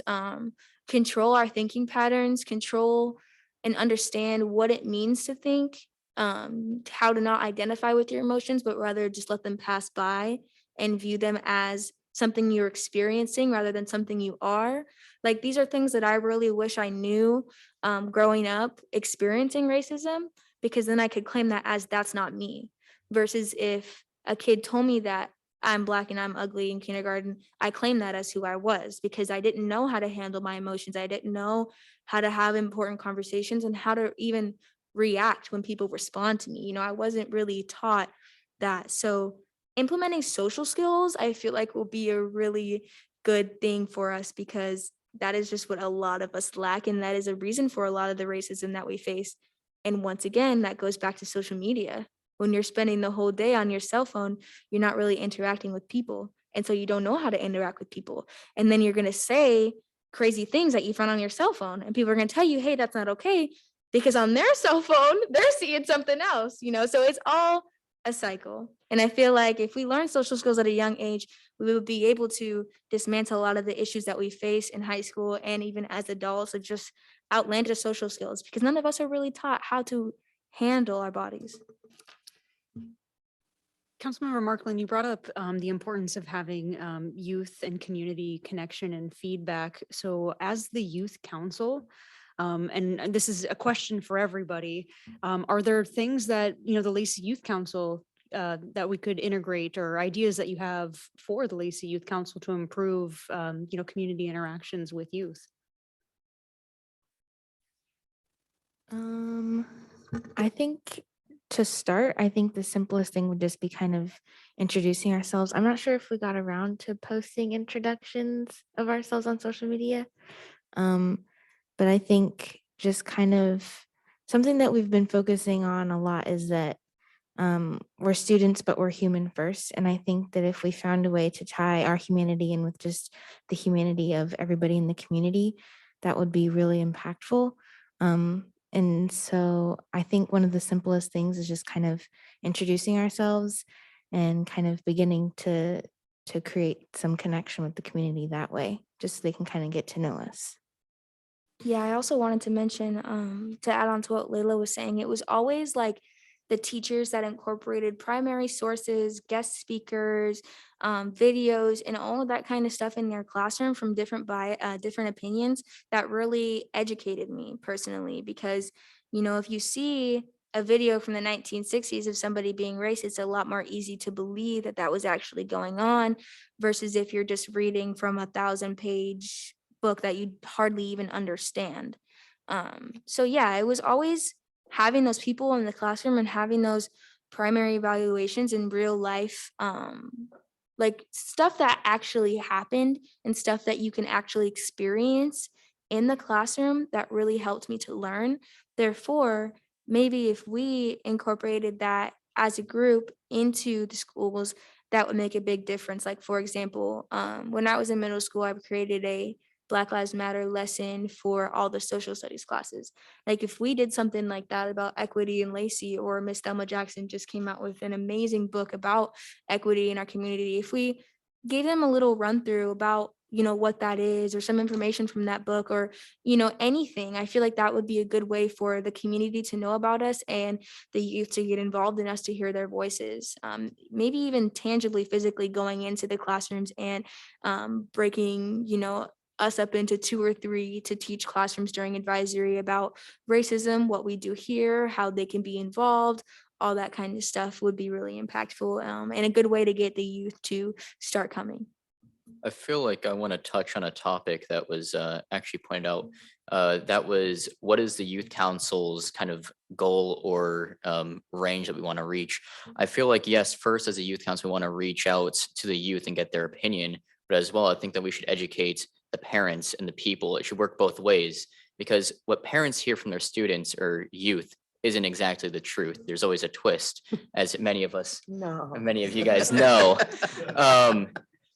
control our thinking patterns, control and understand what it means to think, how to not identify with your emotions, but rather just let them pass by and view them as something you're experiencing rather than something you are. Like, these are things that I really wish I knew growing up experiencing racism, because then I could claim that as that's not me. Versus if a kid told me that I'm Black and I'm ugly in kindergarten, I claim that as who I was because I didn't know how to handle my emotions. I didn't know how to have important conversations and how to even react when people respond to me. I wasn't really taught that. So implementing social skills, I feel like, will be a really good thing for us, because that is just what a lot of us lack. And that is a reason for a lot of the racism that we face. And once again, that goes back to social media. When you're spending the whole day on your cell phone, you're not really interacting with people. And so you don't know how to interact with people. And then you're going to say crazy things that you found on your cell phone. And people are going to tell you, hey, that's not okay. Because on their cell phone, they're seeing something else, So it's all a cycle. And I feel like if we learn social skills at a young age, we would be able to dismantle a lot of the issues that we face in high school and even as adults, of just outlandish social skills, because none of us are really taught how to handle our bodies. Councilmember Markland, you brought up the importance of having youth and community connection and feedback. So as the youth council, and this is a question for everybody, are there things that, the Lacey Youth Council that we could integrate, or ideas that you have for the Lacey Youth Council to improve, community interactions with youth? I think to start, I think the simplest thing would just be kind of introducing ourselves. I'm not sure if we got around to posting introductions of ourselves on social media. But I think just kind of something that we've been focusing on a lot is that we're students, but we're human first. And I think that if we found a way to tie our humanity in with just the humanity of everybody in the community, that would be really impactful. And so I think one of the simplest things is just kind of introducing ourselves and kind of beginning to create some connection with the community that way, just so they can kind of get to know us. Yeah, I also wanted to mention, to add on to what Layla was saying, it was always like the teachers that incorporated primary sources, guest speakers, videos, and all of that kind of stuff in their classroom from different opinions that really educated me personally. Because, if you see a video from the 1960s of somebody being racist, it's a lot more easy to believe that that was actually going on, versus if you're just reading from a 1,000-page book that you hardly even understand. So yeah, it was always having those people in the classroom and having those primary evaluations in real life, like stuff that actually happened and stuff that you can actually experience in the classroom, that really helped me to learn. Therefore, maybe if we incorporated that as a group into the schools, that would make a big difference. Like, for example, when I was in middle school, I created a Black Lives Matter lesson for all the social studies classes. Like, if we did something like that about equity in Lacey, or Miss Thelma Jackson just came out with an amazing book about equity in our community, if we gave them a little run through about, what that is, or some information from that book, or, anything, I feel like that would be a good way for the community to know about us and the youth to get involved in us, to hear their voices. Maybe even tangibly, physically going into the classrooms and breaking, us up into 2 or 3 to teach classrooms during advisory about racism, what we do here, how they can be involved, all that kind of stuff would be really impactful, and a good way to get the youth to start coming. I feel like I want to touch on a topic that was actually pointed out. That was, what is the youth council's kind of goal or range that we want to reach? I feel like, yes, first as a youth council, we want to reach out to the youth and get their opinion. But as well, I think that we should educate the parents and the people. It should work both ways. because what parents hear from their students or youth isn't exactly the truth. There's always a twist, as many of us, No. many of you guys know.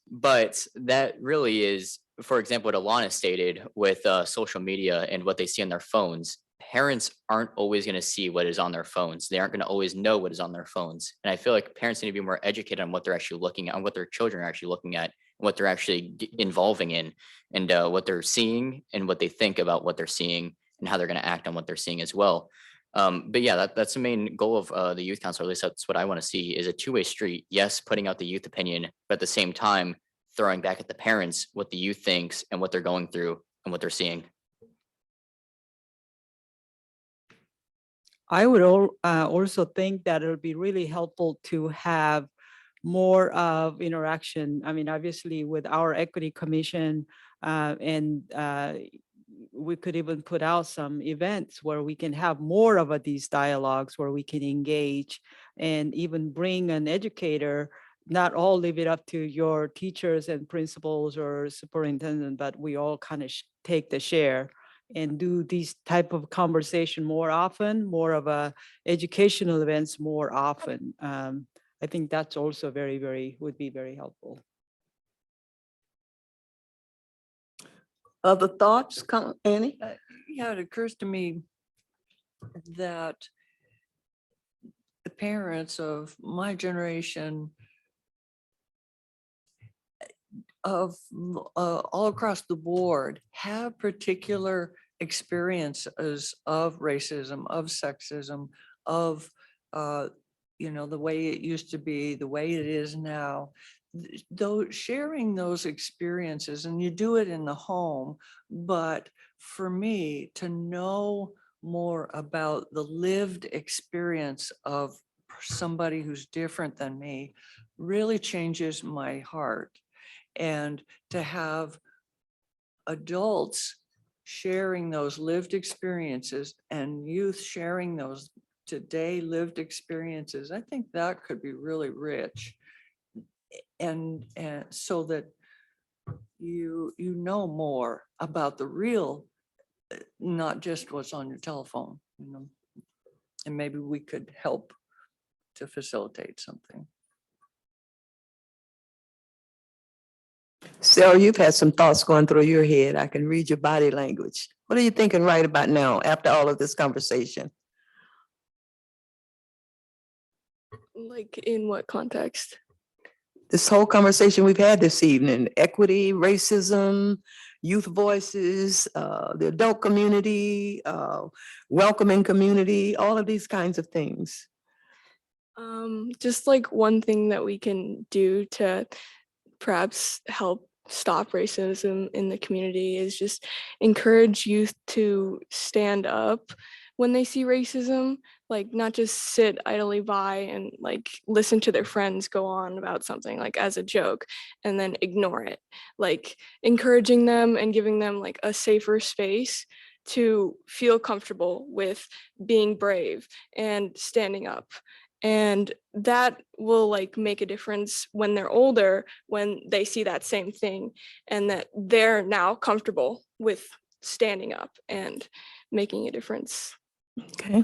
But that really is, for example, what Alana stated with social media and what they see on their phones. Parents aren't always going to see what is on their phones. They aren't going to always know what is on their phones. And I feel like parents need to be more educated on what they're actually looking at, on what their children are actually looking at, what they're actually involving in, and what they're seeing and what they think about what they're seeing and how they're going to act on what they're seeing as well. But yeah, that's the main goal of the youth council. At least that's what I want to see, is a two-way street. Yes, putting out the youth opinion, but at the same time, throwing back at the parents what the youth thinks and what they're going through and what they're seeing. I would also think that it would be really helpful to have more of interaction. I mean, obviously with our equity commission, and we could even put out some events where we can have more of these dialogues where we can engage and even bring an educator, not all leave it up to your teachers and principals or superintendent, but we all kind of take the share and do these type of conversation more often, more of a educational events more often. I think that's also would be very helpful. Other thoughts, Annie? Yeah, it occurs to me that the parents of my generation of all across the board have particular experiences of racism, of sexism, of the way it used to be, the way it is now. Though sharing those experiences, and you do it in the home, but for me to know more about the lived experience of somebody who's different than me really changes my heart. And to have adults sharing those lived experiences and youth sharing those today lived experiences, I think that could be really rich. And so that you know more about the real, not just what's on your telephone, and maybe we could help to facilitate something. Sarah, you've had some thoughts going through your head. I can read your body language. What are you thinking right about now after all of this conversation? Like in what context? This whole conversation we've had this evening, equity, racism, youth voices, the adult community, welcoming community, all of these kinds of things. Just like one thing that we can do to perhaps help stop racism in the community is just encourage youth to stand up when they see racism, like not just sit idly by and like listen to their friends go on about something like as a joke and then ignore it, like encouraging them and giving them like a safer space to feel comfortable with being brave and standing up. And that will like make a difference when they're older, when they see that same thing and that they're now comfortable with standing up and making a difference. Okay.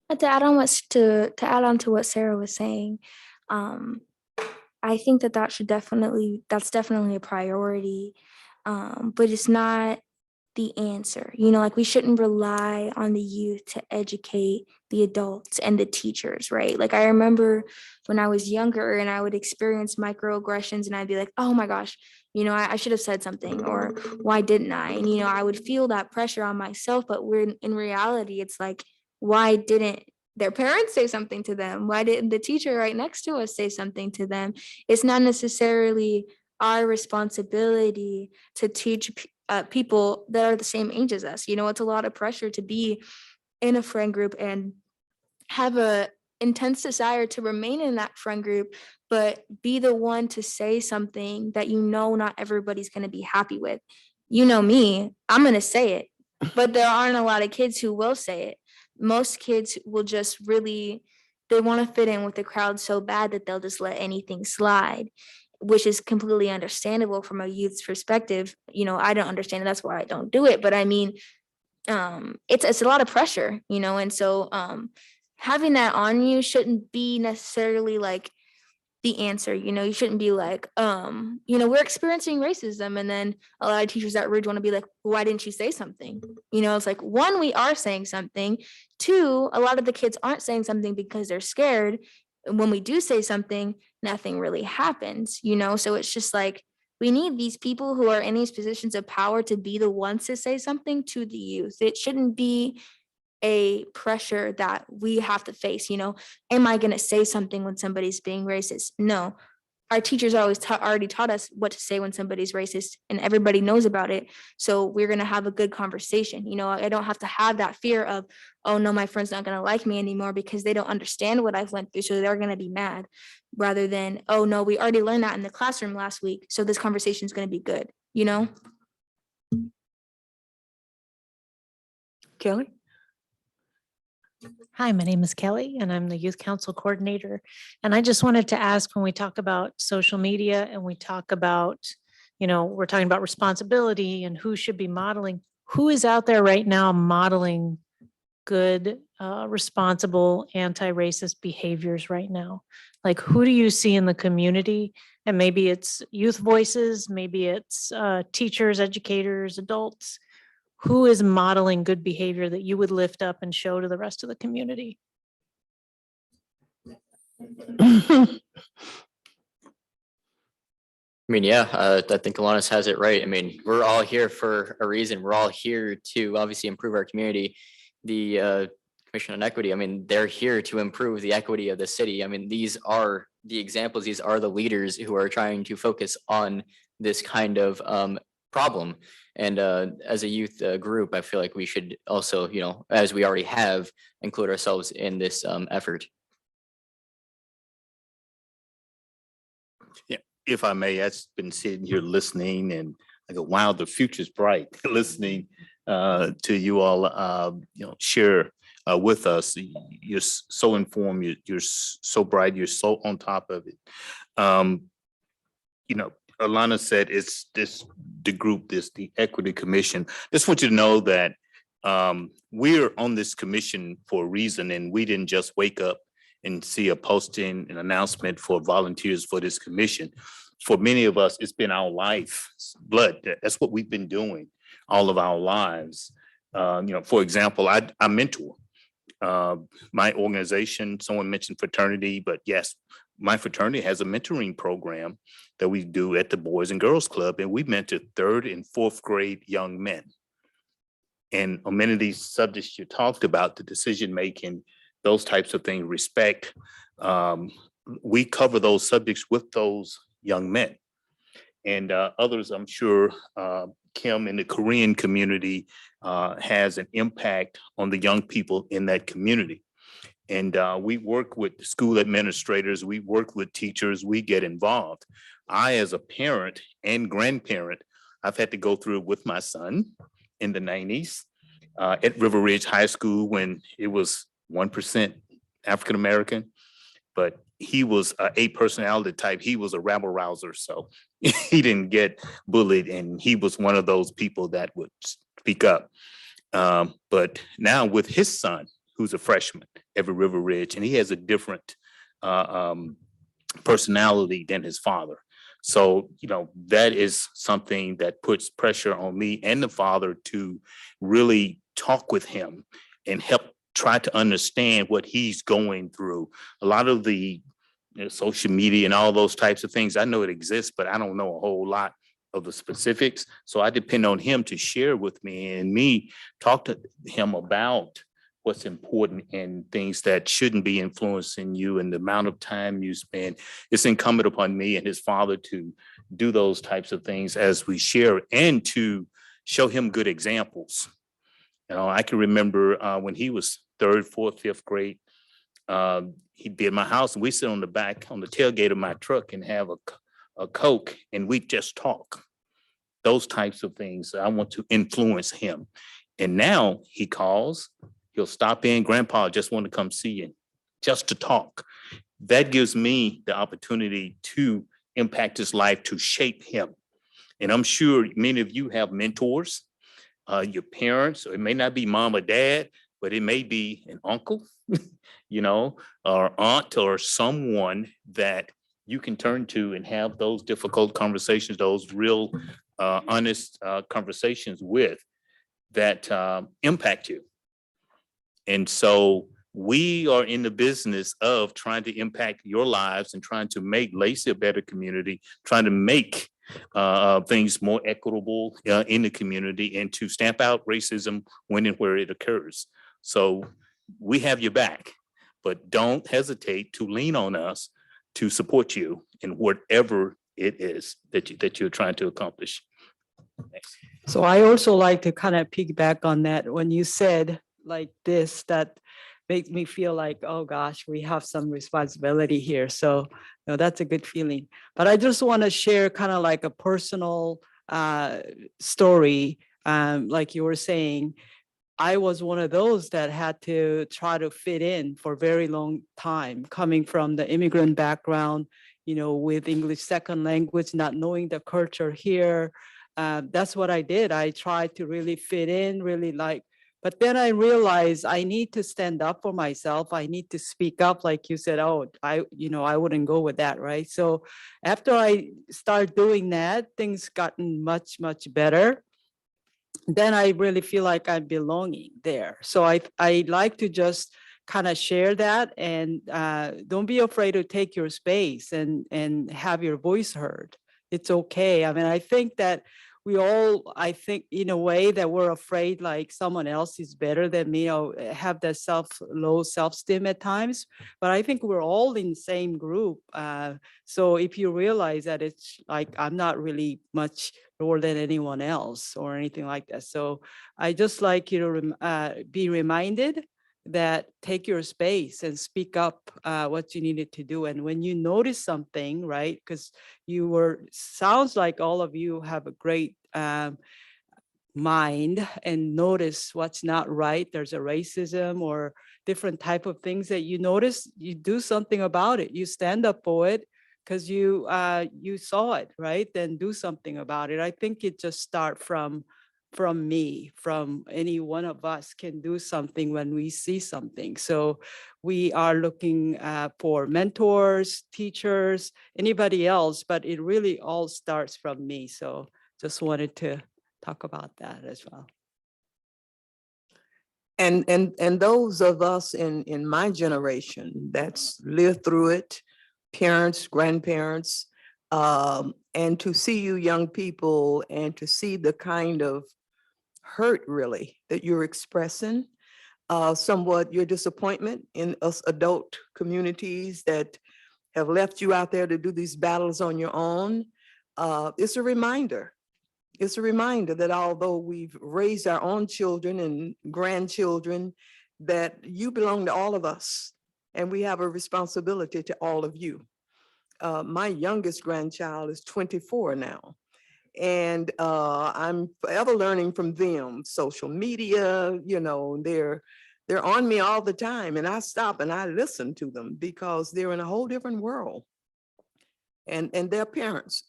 To add on to what Sarah was saying, I think that's definitely a priority, but it's not the answer. Like we shouldn't rely on the youth to educate the adults and the teachers, right? Like I remember when I was younger and I would experience microaggressions and I'd be like, oh my gosh, I should have said something, or why didn't I? And, I would feel that pressure on myself, but in reality, it's like, why didn't their parents say something to them? Why didn't the teacher right next to us say something to them? It's not necessarily our responsibility to teach people that are the same age as us. It's a lot of pressure to be in a friend group and have a intense desire to remain in that friend group, but be the one to say something that not everybody's going to be happy with. Me, I'm going to say it, but there aren't a lot of kids who will say it. Most kids will just they want to fit in with the crowd so bad that they'll just let anything slide. which is completely understandable from a youth's perspective. I don't understand it. That's why I don't do it. But I mean, it's a lot of pressure, and so having that on you shouldn't be necessarily like the answer. You shouldn't be like, we're experiencing racism, and then a lot of teachers at Ridge want to be like, why didn't you say something? It's like, one, we are saying something. Two, a lot of the kids aren't saying something because they're scared. And when we do say something, nothing really happens, so it's just like, we need these people who are in these positions of power to be the ones to say something to the youth. It shouldn't be a pressure that we have to face. Am I going to say something when somebody's being racist? No. Our teachers already taught us what to say when somebody's racist, and everybody knows about it. So we're going to have a good conversation. I don't have to have that fear of, oh no, my friend's not going to like me anymore because they don't understand what I've went through. So they're going to be mad, rather than, oh no, we already learned that in the classroom last week. So this conversation is going to be good. Kelly? Hi, my name is Kelly and I'm the Youth Council Coordinator. And I just wanted to ask, when we talk about social media and we talk about, we're talking about responsibility and who should be modeling, who is out there right now modeling good, responsible, anti-racist behaviors right now? Like, who do you see in the community? And maybe it's youth voices, maybe it's teachers, educators, adults. Who is modeling good behavior that you would lift up and show to the rest of the community? I mean, yeah, I think Alanis has it right. I mean, we're all here for a reason. We're all here to obviously improve our community. The Commission on Equity, I mean, they're here to improve the equity of the city. I mean, these are the examples. These are the leaders who are trying to focus on this kind of problem. And as a youth group, I feel like we should also, as we already have, include ourselves in this effort. Yeah, if I may, I've been sitting here listening and I go, wow, the future's bright. Listening to you all, share with us. You're so informed, you're so bright, you're so on top of it. Alana said it's the Equity Commission. Just want you to know that we're on this commission for a reason, and we didn't just wake up and see a posting, an announcement for volunteers for this commission. For many of us, it's been our life's blood. That's what we've been doing all of our lives. For example, I mentor my organization. Someone mentioned fraternity, but yes, my fraternity has a mentoring program that we do at the Boys and Girls Club, and we mentor 3rd and 4th grade young men. And on many of these subjects you talked about, the decision making, those types of things, respect, we cover those subjects with those young men. And others, I'm sure, Kim, in the Korean community has an impact on the young people in that community. And we work with school administrators, we work with teachers, we get involved. I, as a parent and grandparent, I've had to go through it with my son in the 90s at River Ridge High School when it was 1% African-American, but he was a personality type. He was a rabble rouser, so he didn't get bullied, and he was one of those people that would speak up. But now with his son, who's a freshman at River Ridge, and he has a different personality than his father. So, that is something that puts pressure on me and the father to really talk with him and help try to understand what he's going through. A lot of the social media and all those types of things, I know it exists, but I don't know a whole lot of the specifics. So I depend on him to share with me and me talk to him about what's important and things that shouldn't be influencing you and the amount of time you spend. It's incumbent upon me and his father to do those types of things as we share and to show him good examples. I can remember when he was 3rd, 4th, 5th grade, he'd be at my house and we sit on the back, on the tailgate of my truck and have a Coke and we just talk. Those types of things, I want to influence him. And now he calls, he'll stop in, Grandpa, I just want to come see you, just to talk. That gives me the opportunity to impact his life to shape him. And I'm sure many of you have mentors, your parents, or it may not be mom or dad, but it may be an uncle, you know, or aunt or someone that you can turn to and have those difficult conversations, those real honest conversations with that impact you. And so we are in the business of trying to impact your lives and trying to make Lacey a better community, trying to make things more equitable in the community and to stamp out racism when and where it occurs. So we have your back, but don't hesitate to lean on us to support you in whatever it is that you're trying to accomplish. Thanks. So I also like to kind of piggyback on that. When you said like this, that makes me feel like, oh gosh, we have some responsibility here. So that's a good feeling. But I just want to share kind of like a personal story. Like you were saying, I was one of those that had to try to fit in for a very long time, coming from the immigrant background, with English second language, not knowing the culture here. That's what I did. I tried to really fit in, but then I realized I need to stand up for myself. I need to speak up, like you said, I wouldn't go with that, right? So after I started doing that, things gotten much, much better. Then I really feel like I'm belonging there. So I like to just kind of share that, and don't be afraid to take your space and have your voice heard. It's okay. I mean, I think that I think in a way that we're afraid like someone else is better than me, or have that low self-esteem at times. But I think we're all in the same group. So if you realize that it's like, I'm not really much lower than anyone else or anything like that. So I just like you to be reminded that take your space and speak up what you needed to do. And when you notice something, right, because sounds like all of you have a great mind and notice what's not right. There's a racism or different type of things that you notice, you do something about it. You stand up for it because you saw it, right? Then do something about it. I think it just start from me, from any one of us can do something when we see something. So we are looking for mentors, teachers, anybody else, but it really all starts from me. So just wanted to talk about that as well. And those of us in my generation that's lived through it, parents, grandparents, and to see you young people and to see the kind of hurt really that you're expressing, somewhat your disappointment in us adult communities that have left you out there to do these battles on your own. It's a reminder. It's a reminder that although we've raised our own children and grandchildren, that you belong to all of us and we have a responsibility to all of you. My youngest grandchild is 24 now. And I'm forever learning from them. Social media, they're on me all the time, and I stop and I listen to them because they're in a whole different world. And their parents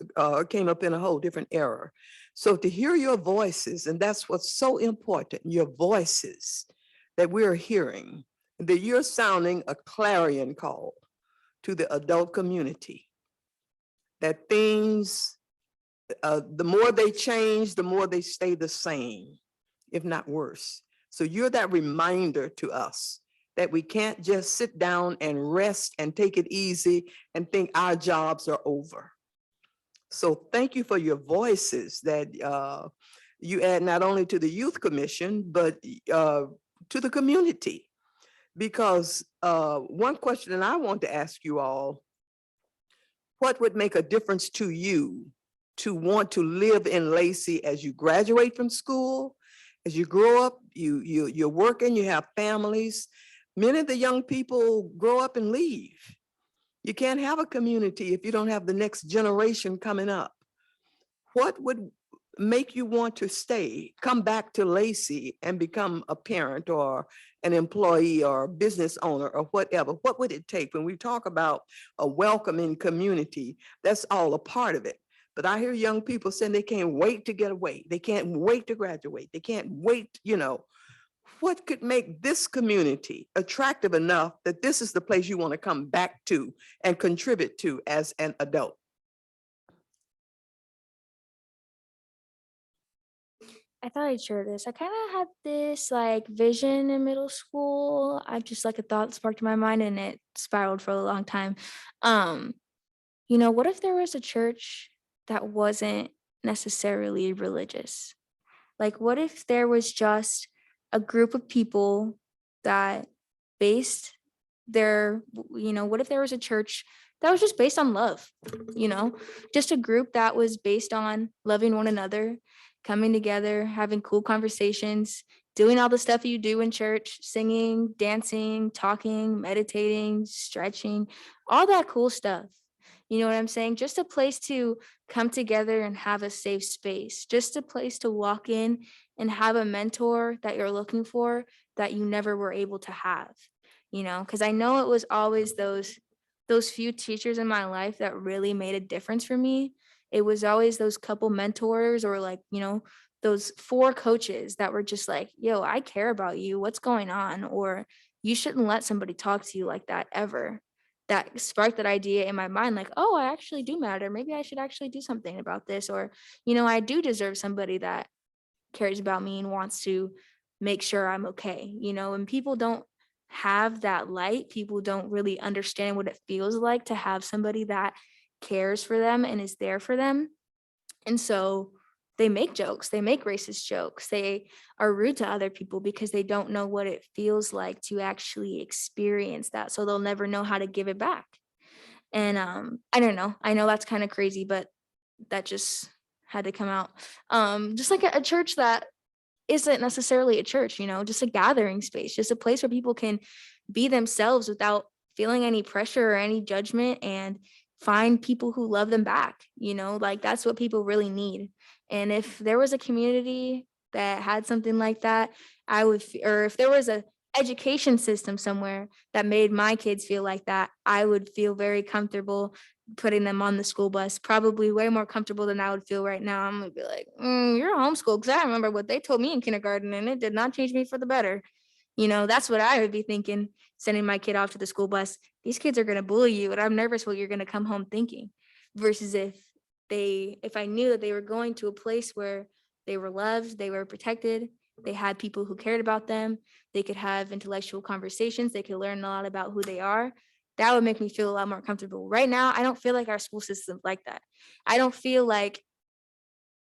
came up in a whole different era. So to hear your voices, and that's what's so important, your voices that we're hearing, that you're sounding a clarion call to the adult community, that things, the more they change, the more they stay the same, if not worse. So you're that reminder to us that we can't just sit down and rest and take it easy and think our jobs are over. So thank you for your voices that you add not only to the Youth Commission, but to the community. Because one question that I want to ask you all, what would make a difference to you to want to live in Lacey as you graduate from school, as you grow up, you're working, you have families. Many of the young people grow up and leave. You can't have a community if you don't have the next generation coming up. What would make you want to stay, come back to Lacey and become a parent or an employee or a business owner or whatever? What would it take? When we talk about a welcoming community, that's all a part of it. But I hear young people saying they can't wait to get away. They can't wait to graduate. They can't wait, you know. What could make this community attractive enough that this is the place you want to come back to and contribute to as an adult? I thought I'd share this. I kind of had this like vision in middle school. I just like a thought sparked in my mind and it spiraled for a long time. Um, what if there was a church that wasn't necessarily religious? Like, what if there was just a group of people that based what if there was a church that was just based on love, just a group that was based on loving one another, coming together, having cool conversations, doing all the stuff you do in church, singing, dancing, talking, meditating, stretching, all that cool stuff. You know what I'm saying? Just a place to come together and have a safe space, just a place to walk in and have a mentor that you're looking for that you never were able to have, because I know it was always those few teachers in my life that really made a difference for me. It was always those couple mentors or those 4 coaches that were just like, yo, I care about you. What's going on? Or you shouldn't let somebody talk to you like that ever. That sparked that idea in my mind, like, oh, I actually do matter. Maybe I should actually do something about this. Or, I do deserve somebody that cares about me and wants to make sure I'm okay, and people don't have that light. People don't really understand what it feels like to have somebody that cares for them and is there for them. And so they make jokes, they make racist jokes, they are rude to other people because they don't know what it feels like to actually experience that. So they'll never know how to give it back. And I don't know. I know that's kind of crazy, but that just had to come out. Just like a church that isn't necessarily a church, just a gathering space, just a place where people can be themselves without feeling any pressure or any judgment and find people who love them back, like that's what people really need. And if there was a community that had something like that, or if there was a education system somewhere that made my kids feel like that, I would feel very comfortable putting them on the school bus, probably way more comfortable than I would feel right now. I'm gonna be like, you're homeschooled, because I remember what they told me in kindergarten and it did not change me for the better. That's what I would be thinking, sending my kid off to the school bus. These kids are gonna bully you and I'm nervous what you're gonna come home thinking. Versus if I knew that they were going to a place where they were loved, they were protected, they had people who cared about them, they could have intellectual conversations, they could learn a lot about who they are, that would make me feel a lot more comfortable. Right now, I don't feel like our school system's like that. I don't feel like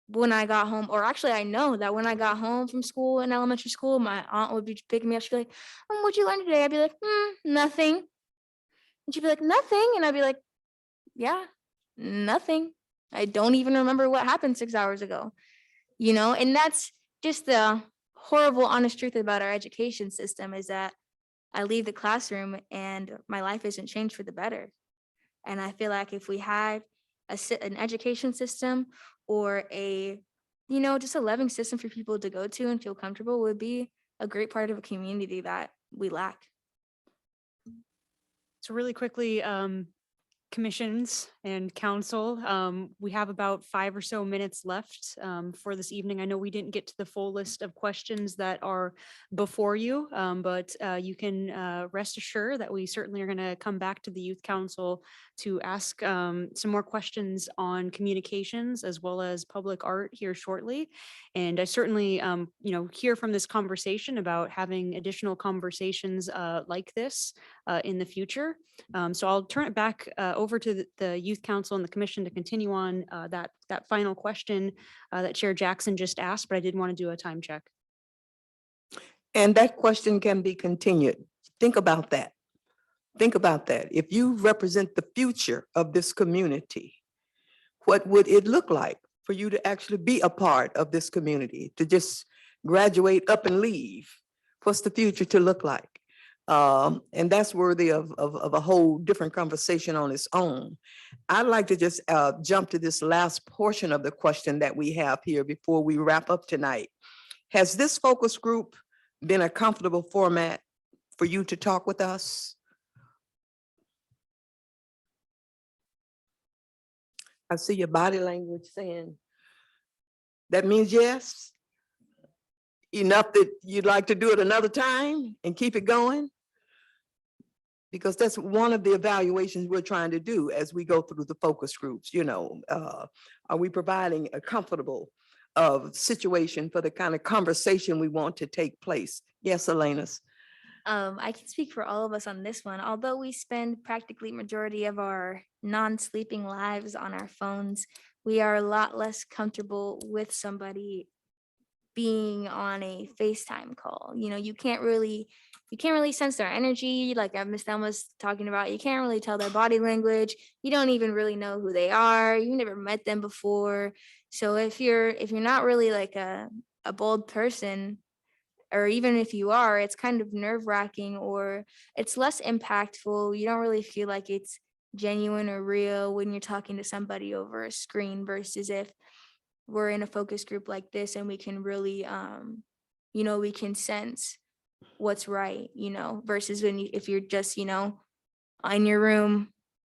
when I got home, or actually I know that when I got home from school in elementary school, my aunt would be picking me up. She'd be like, what'd you learn today? I'd be like, nothing. And she'd be like, nothing. And I'd be like, yeah, nothing. I don't even remember what happened 6 hours ago, and that's just the horrible, honest truth about our education system is that I leave the classroom and my life isn't changed for the better. And I feel like if we had an education system or just a loving system for people to go to and feel comfortable would be a great part of a community that we lack. So really quickly, commissions and council, we have about 5 or so minutes left for this evening. I know we didn't get to the full list of questions that are before you, but you can rest assured that we certainly are going to come back to the youth council to ask some more questions on communications as well as public art here shortly. And I certainly, hear from this conversation about having additional conversations like this in the future. So I'll turn it back over to the youth council and the commission to continue on that final question that Chair Jackson just asked, but I did want to do a time check. And that question can be continued. Think about that. Think about that. If you represent the future of this community, what would it look like for you to actually be a part of this community, to just graduate up and leave? What's the future to look like? And that's worthy of a whole different conversation on its own. I'd like to just jump to this last portion of the question that we have here before we wrap up tonight. Has this focus group been a comfortable format for you to talk with us? I see your body language saying that means yes. Enough that you'd like to do it another time and keep it going? Because that's one of the evaluations we're trying to do as we go through the focus groups, you know, are we providing a comfortable situation for the kind of conversation we want to take place? Yes, Elena's. I can speak for all of us on this one. Although we spend practically majority of our non-sleeping lives on our phones, we are a lot less comfortable with somebody being on a FaceTime call. You know, you can't really sense their energy. Like Miss Thelma was talking about, you can't really tell their body language. You don't even really know who they are. You've never met them before. So if you're not really like a bold person, or even if you are, it's kind of nerve-wracking, or it's less impactful. You don't really feel like it's genuine or real when you're talking to somebody over a screen, versus if we're in a focus group like this and we can really we can sense what's right, versus if you're just, in your room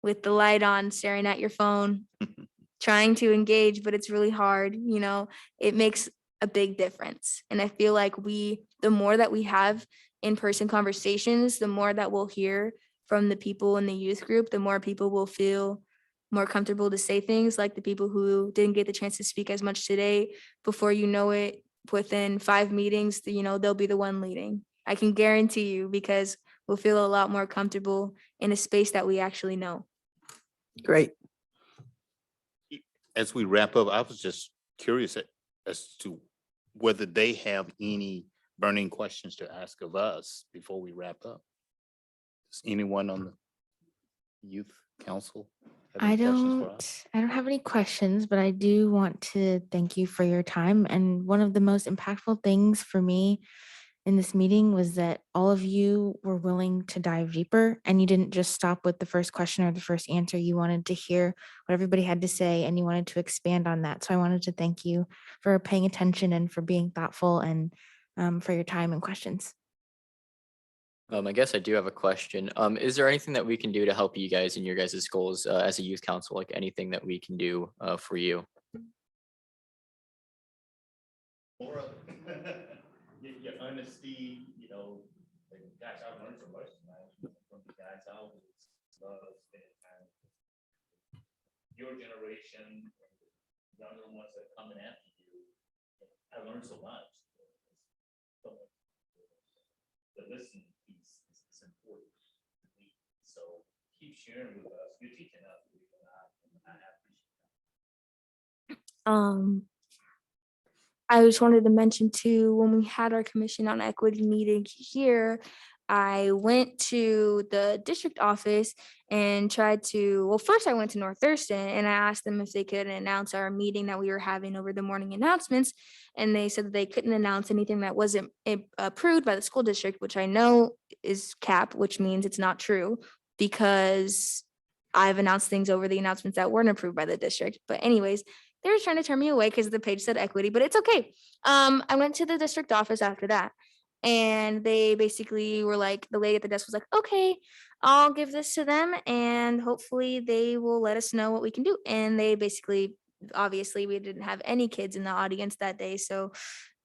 with the light on staring at your phone trying to engage, but it's really hard. It makes a big difference. And I feel like the more that we have in-person conversations, the more that we'll hear from the people in the youth group, the more people will feel more comfortable to say things, like the people who didn't get the chance to speak as much today. Before you know it, within 5 meetings, they'll be the one leading. I can guarantee you, because we'll feel a lot more comfortable in a space that we actually know. Great. As we wrap up, I was just curious as to whether they have any burning questions to ask of us before we wrap up. Does anyone on the youth council have any questions for us? I don't have any questions, but I do want to thank you for your time. And one of the most impactful things for me in this meeting was that all of you were willing to dive deeper, and you didn't just stop with the first question or the first answer. You wanted to hear what everybody had to say, and you wanted to expand on that. So I wanted to thank you for paying attention and for being thoughtful, and for your time and questions. I guess I do have a question. Is there anything that we can do to help you guys in your guys' goals as a youth council? Like anything that we can do for you? Your honesty, gosh, I've learned so much tonight from you guys. I always love spending time with your generation, younger ones that are coming after you. I learned so much. The listening piece is important to me. So keep sharing with us. You're teaching us. I appreciate that. I just wanted to mention too, when we had our Commission on Equity meeting here, I went to the district office and first I went to North Thurston and I asked them if they could announce our meeting that we were having over the morning announcements. And they said that they couldn't announce anything that wasn't approved by the school district, which I know is cap, which means it's not true, because I've announced things over the announcements that weren't approved by the district. But anyways, they were trying to turn me away because the page said equity, but it's okay. I went to the district office after that, and they basically were like, the lady at the desk was like, okay, I'll give this to them and hopefully they will let us know what we can do. And they basically, obviously we didn't have any kids in the audience that day, so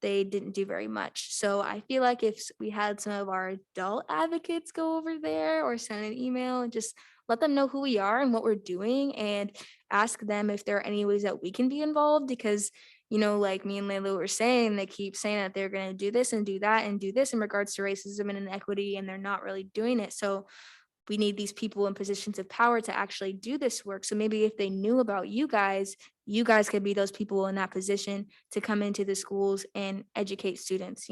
they didn't do very much. So I feel like if we had some of our adult advocates go over there or send an email and just let them know who we are and what we're doing, and ask them if there are any ways that we can be involved, because like me and Layla were saying, they keep saying that they're going to do this and do that and do this in regards to racism and inequity, and they're not really doing it. So we need these people in positions of power to actually do this work. So maybe if they knew about you guys could be those people in that position to come into the schools and educate students,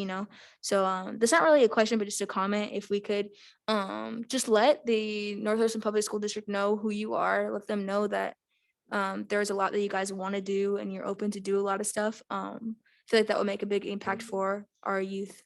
So that's not really a question, but just a comment. If we could just let the North Thurston Public School District know who you are, let them know that there's a lot that you guys want to do and you're open to do a lot of stuff. I feel like that would make a big impact for our youth.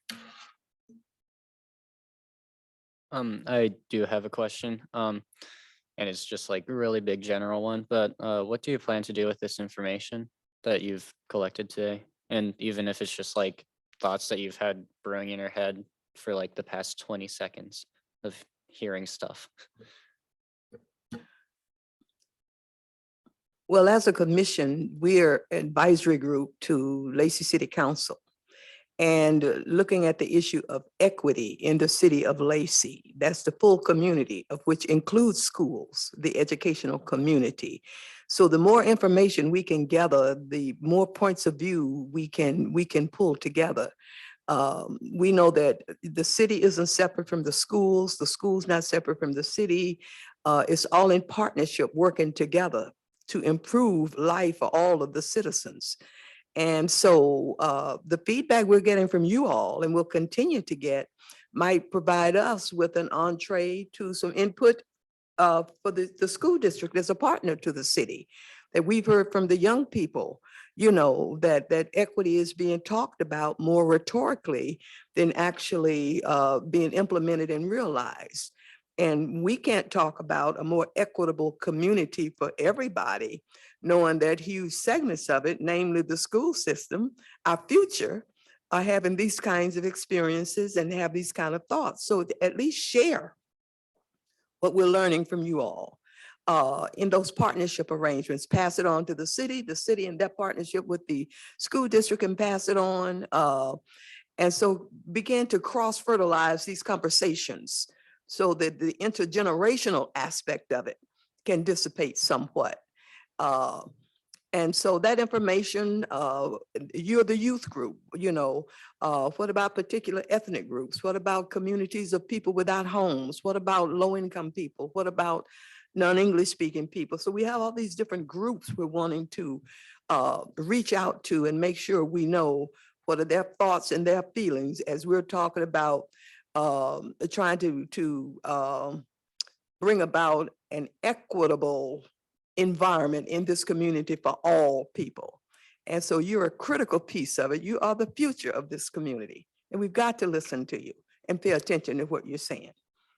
I do have a question. And it's just like a really big general one, but what do you plan to do with this information that you've collected today? And even if it's just like thoughts that you've had brewing in your head for like the past 20 seconds of hearing stuff. Well, as a commission, we're advisory group to Lacey City Council. And looking at the issue of equity in the city of Lacey, that's the full community, of which includes schools, the educational community. So the more information we can gather, the more points of view we can pull together. We know that the city isn't separate from the schools not separate from the city. It's all in partnership, working together to improve life for all of the citizens. And so the feedback we're getting from you all, and we'll continue to get, might provide us with an entree to some input for the school district as a partner to the city. That we've heard from the young people, you know, that equity is being talked about more rhetorically than actually being implemented and realized. And we can't talk about a more equitable community for everybody, knowing that huge segments of it, namely the school system, our future, are having these kinds of experiences and have these kind of thoughts. So at least share what we're learning from you all in those partnership arrangements. Pass it on to the city in that partnership with the school district, and pass it on. And so begin to cross-fertilize these conversations so that the intergenerational aspect of it can dissipate somewhat. And so that information, you're the youth group, you know, what about particular ethnic groups? What about communities of people without homes? What about low-income people? What about non-English speaking people? So we have all these different groups we're wanting to reach out to and make sure we know what are their thoughts and their feelings as we're talking about trying to bring about an equitable environment in this community for all people. And so you're a critical piece of it. You are the future of this community. And we've got to listen to you and pay attention to what you're saying.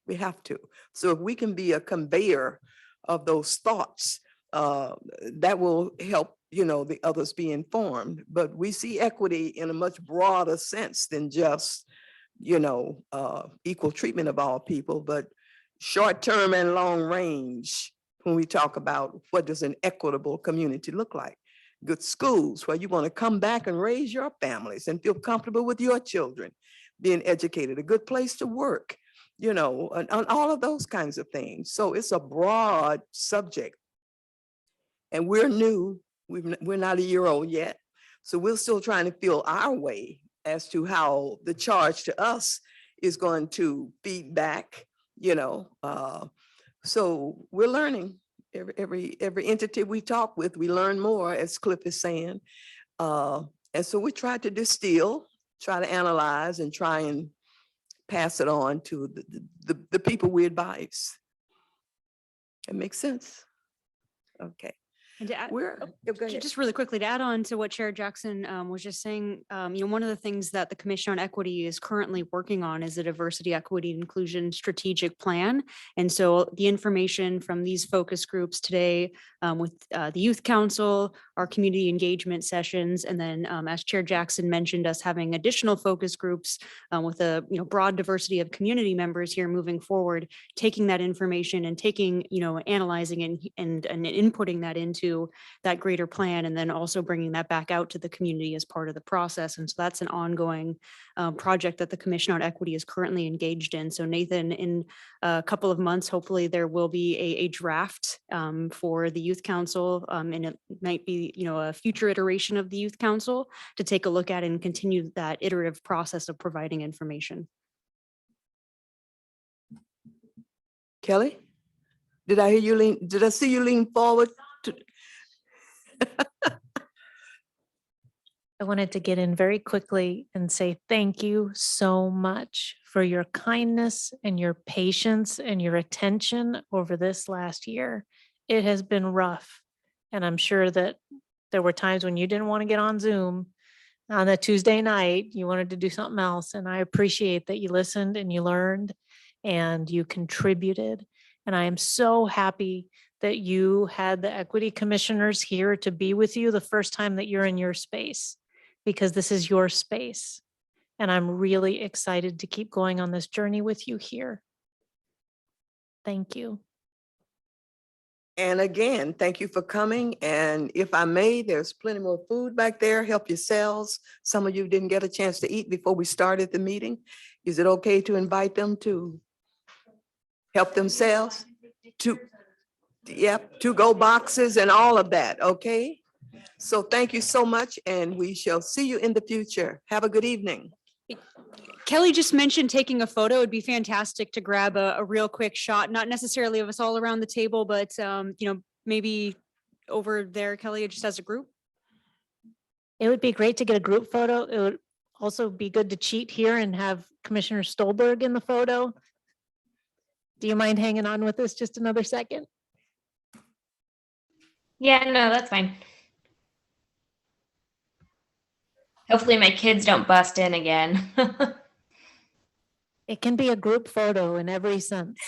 We have to. So if we can be a conveyor of those thoughts, that will help, you know, the others be informed. But we see equity in a much broader sense than just, you know, equal treatment of all people, but short-term and long range when we talk about what does an equitable community look like. Good schools where you want to come back and raise your families and feel comfortable with your children being educated, a good place to work, you know, and all of those kinds of things. So it's a broad subject. And we're new, we're not a year old yet. So we're still trying to feel our way as to how the charge to us is going to feed back, you know. So we're learning. Every entity we talk with, we learn more, as Cliff is saying. And so we try to distill, try to analyze, and try and pass it on to the people we advise. It makes sense. Okay. And to add, We're, go ahead. just really quickly to add on to what Chair Jackson was just saying, you know, one of the things that the Commission on Equity is currently working on is a diversity, equity, and inclusion strategic plan. And so the information from these focus groups today with the Youth Council, our community engagement sessions, and then as Chair Jackson mentioned, us having additional focus groups with a broad diversity of community members here moving forward, taking that information and taking, analyzing and inputting that into that greater plan, and then also bringing that back out to the community as part of the process. And so that's an ongoing project that the Commission on Equity is currently engaged in. So Nathan, in a couple of months, hopefully there will be a draft for the Youth Council, and it might be, a future iteration of the Youth Council to take a look at and continue that iterative process of providing information. Kelly, did I hear you lean? Did I see you lean forward? I wanted to get in very quickly and say thank you so much for your kindness and your patience and your attention over this last year. It has been rough. And I'm sure that there were times when you didn't want to get on Zoom on a Tuesday night, you wanted to do something else. And I appreciate that you listened and you learned. and you contributed. And I am so happy that you had the equity commissioners here to be with you the first time that you're in your space, because this is your space. And I'm really excited to keep going on this journey with you here. Thank you. And again, thank you for coming. And if I may, there's plenty more food back there. Help yourselves. Some of you didn't get a chance to eat before we started the meeting. Is it okay to invite them to help themselves? Yep, to-go boxes and all of that, okay? So thank you so much, and we shall see you in the future. Have a good evening. Kelly just mentioned taking a photo. It'd be fantastic to grab a real quick shot, not necessarily of us all around the table, but maybe over there, Kelly, just as a group. It would be great to get a group photo. It would also be good to cheat here and have Commissioner Stolberg in the photo. Do you mind hanging on with us just another second? Yeah, no, that's fine. Hopefully my kids don't bust in again. It can be a group photo in every sense.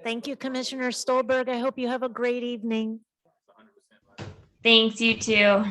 Thank you, Commissioner Stolberg. I hope you have a great evening. Thanks, you too.